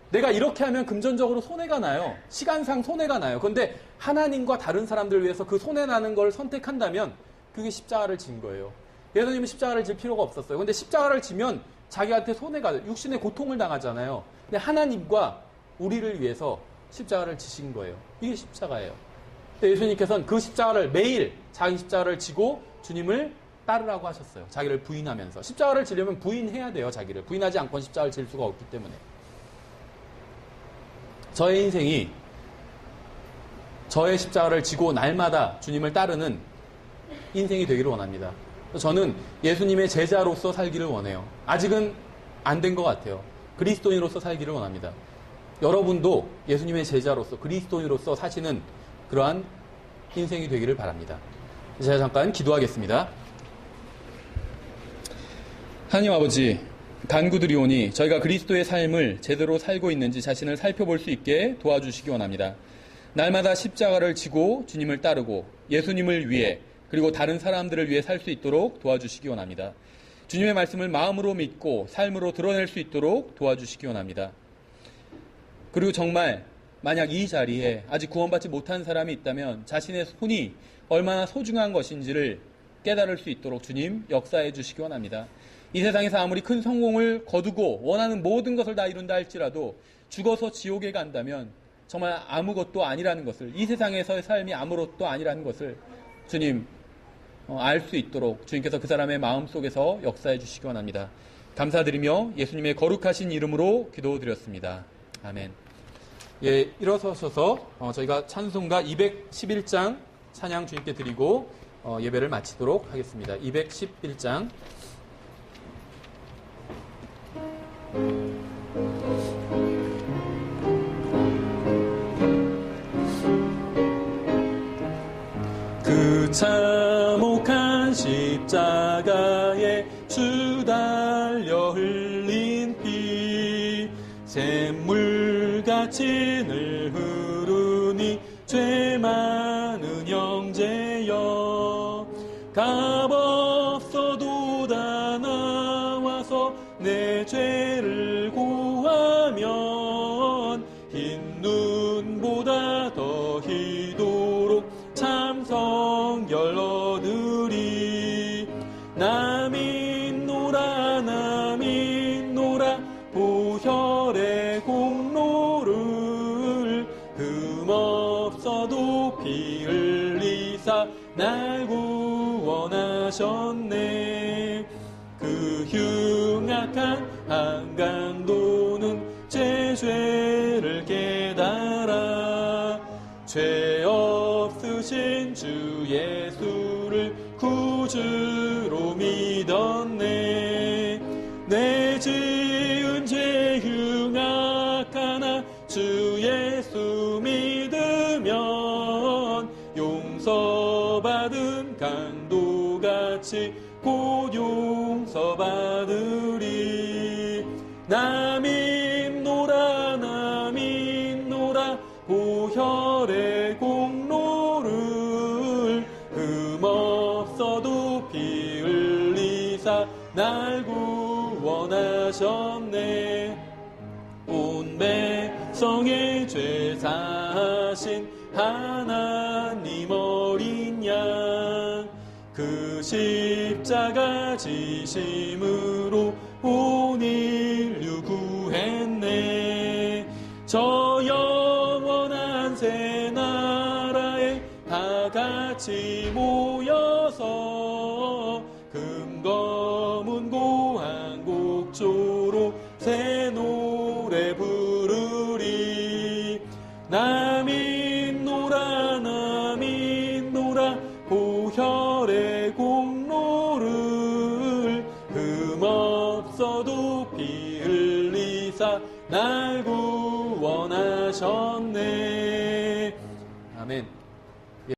내가 이렇게 하면 금전적으로 손해가 나요. 시간상 손해가 나요. 그런데 하나님과 다른 사람들을 위해서 그 손해나는 걸 선택한다면 그게 십자가를 진 거예요. 예수님은 십자가를 질 필요가 없었어요. 그런데 십자가를 지면 자기한테 손해가, 육신의 고통을 당하잖아요. 근데 하나님과 우리를 위해서 십자가를 지신 거예요. 이게 십자가예요. 근데 예수님께서는 그 십자가를 매일 자기 십자가를 지고 주님을 따르라고 하셨어요. 자기를 부인하면서. 십자가를 지려면 부인해야 돼요. 자기를. 부인하지 않고는 십자가를 질 수가 없기 때문에. 저의 인생이 저의 십자가를 지고 날마다 주님을 따르는 인생이 되기를 원합니다. 저는 예수님의 제자로서 살기를 원해요. 아직은 안 된 것 같아요. 그리스도인으로서 살기를 원합니다. 여러분도 예수님의 제자로서 그리스도인으로서 사시는 그러한 인생이 되기를 바랍니다. 제가 잠깐 기도하겠습니다. 하나님 아버지, 간구드리오니 저희가 그리스도의 삶을 제대로 살고 있는지 자신을 살펴볼 수 있게 도와주시기 원합니다. 날마다 십자가를 지고 주님을 따르고 예수님을 위해 그리고 다른 사람들을 위해 살 수 있도록 도와주시기 원합니다. 주님의 말씀을 마음으로 믿고 삶으로 드러낼 수 있도록 도와주시기 원합니다. 그리고 정말 만약 이 자리에 아직 구원받지 못한 사람이 있다면 자신의 손이 얼마나 소중한 것인지를 깨달을 수 있도록 주님 역사해 주시기 원합니다. 이 세상에서 아무리 큰 성공을 거두고 원하는 모든 것을 다 이룬다 할지라도 죽어서 지옥에 간다면 정말 아무것도 아니라는 것을, 이 세상에서의 삶이 아무것도 아니라는 것을 주님 알 수 있도록 주님께서 그 사람의 마음속에서 역사해 주시기 원합니다. 감사드리며 예수님의 거룩하신 이름으로 기도드렸습니다. 아멘. 예, 일어서셔서 저희가 찬송가 211장 찬양 주님께 드리고 예배를 마치도록 하겠습니다. 211장. 그 참혹한 십자가에 주 달려 흘린 피 샘물같이 늘 흐르니 죄 많은 형제여 값없어도 다 나와서 내 죄를 고하면 흰 눈보다 더 희도록 참성결 얻으리. 남인노라 보혈의 공로를 흠없어도 피 흘리사 날 구원하셨네. 그 흉악한 한강도는 제 죄를 깨달아 죄 없으신 주 예수를 구주로 믿었네. 내 지은 죄 흉악하나 주 예수 믿으면 용서받은 강도같이 곧 용서받으리. 남인노라 보혈의 공로를 흠없어도 피 흘리사 날 구원하셨네. 온 백성의 죄 사하신 하나님 어린 양 그 십자가 지심으로 온 인류 구했네. 저 영원한 새 나라에 다 같이 모여서 금검은 고한 곡조로 새 노래 부르리. 남인노라 보혈의 공로를 흠없어도 피 흘리사 날 구원하셨네. 아멘.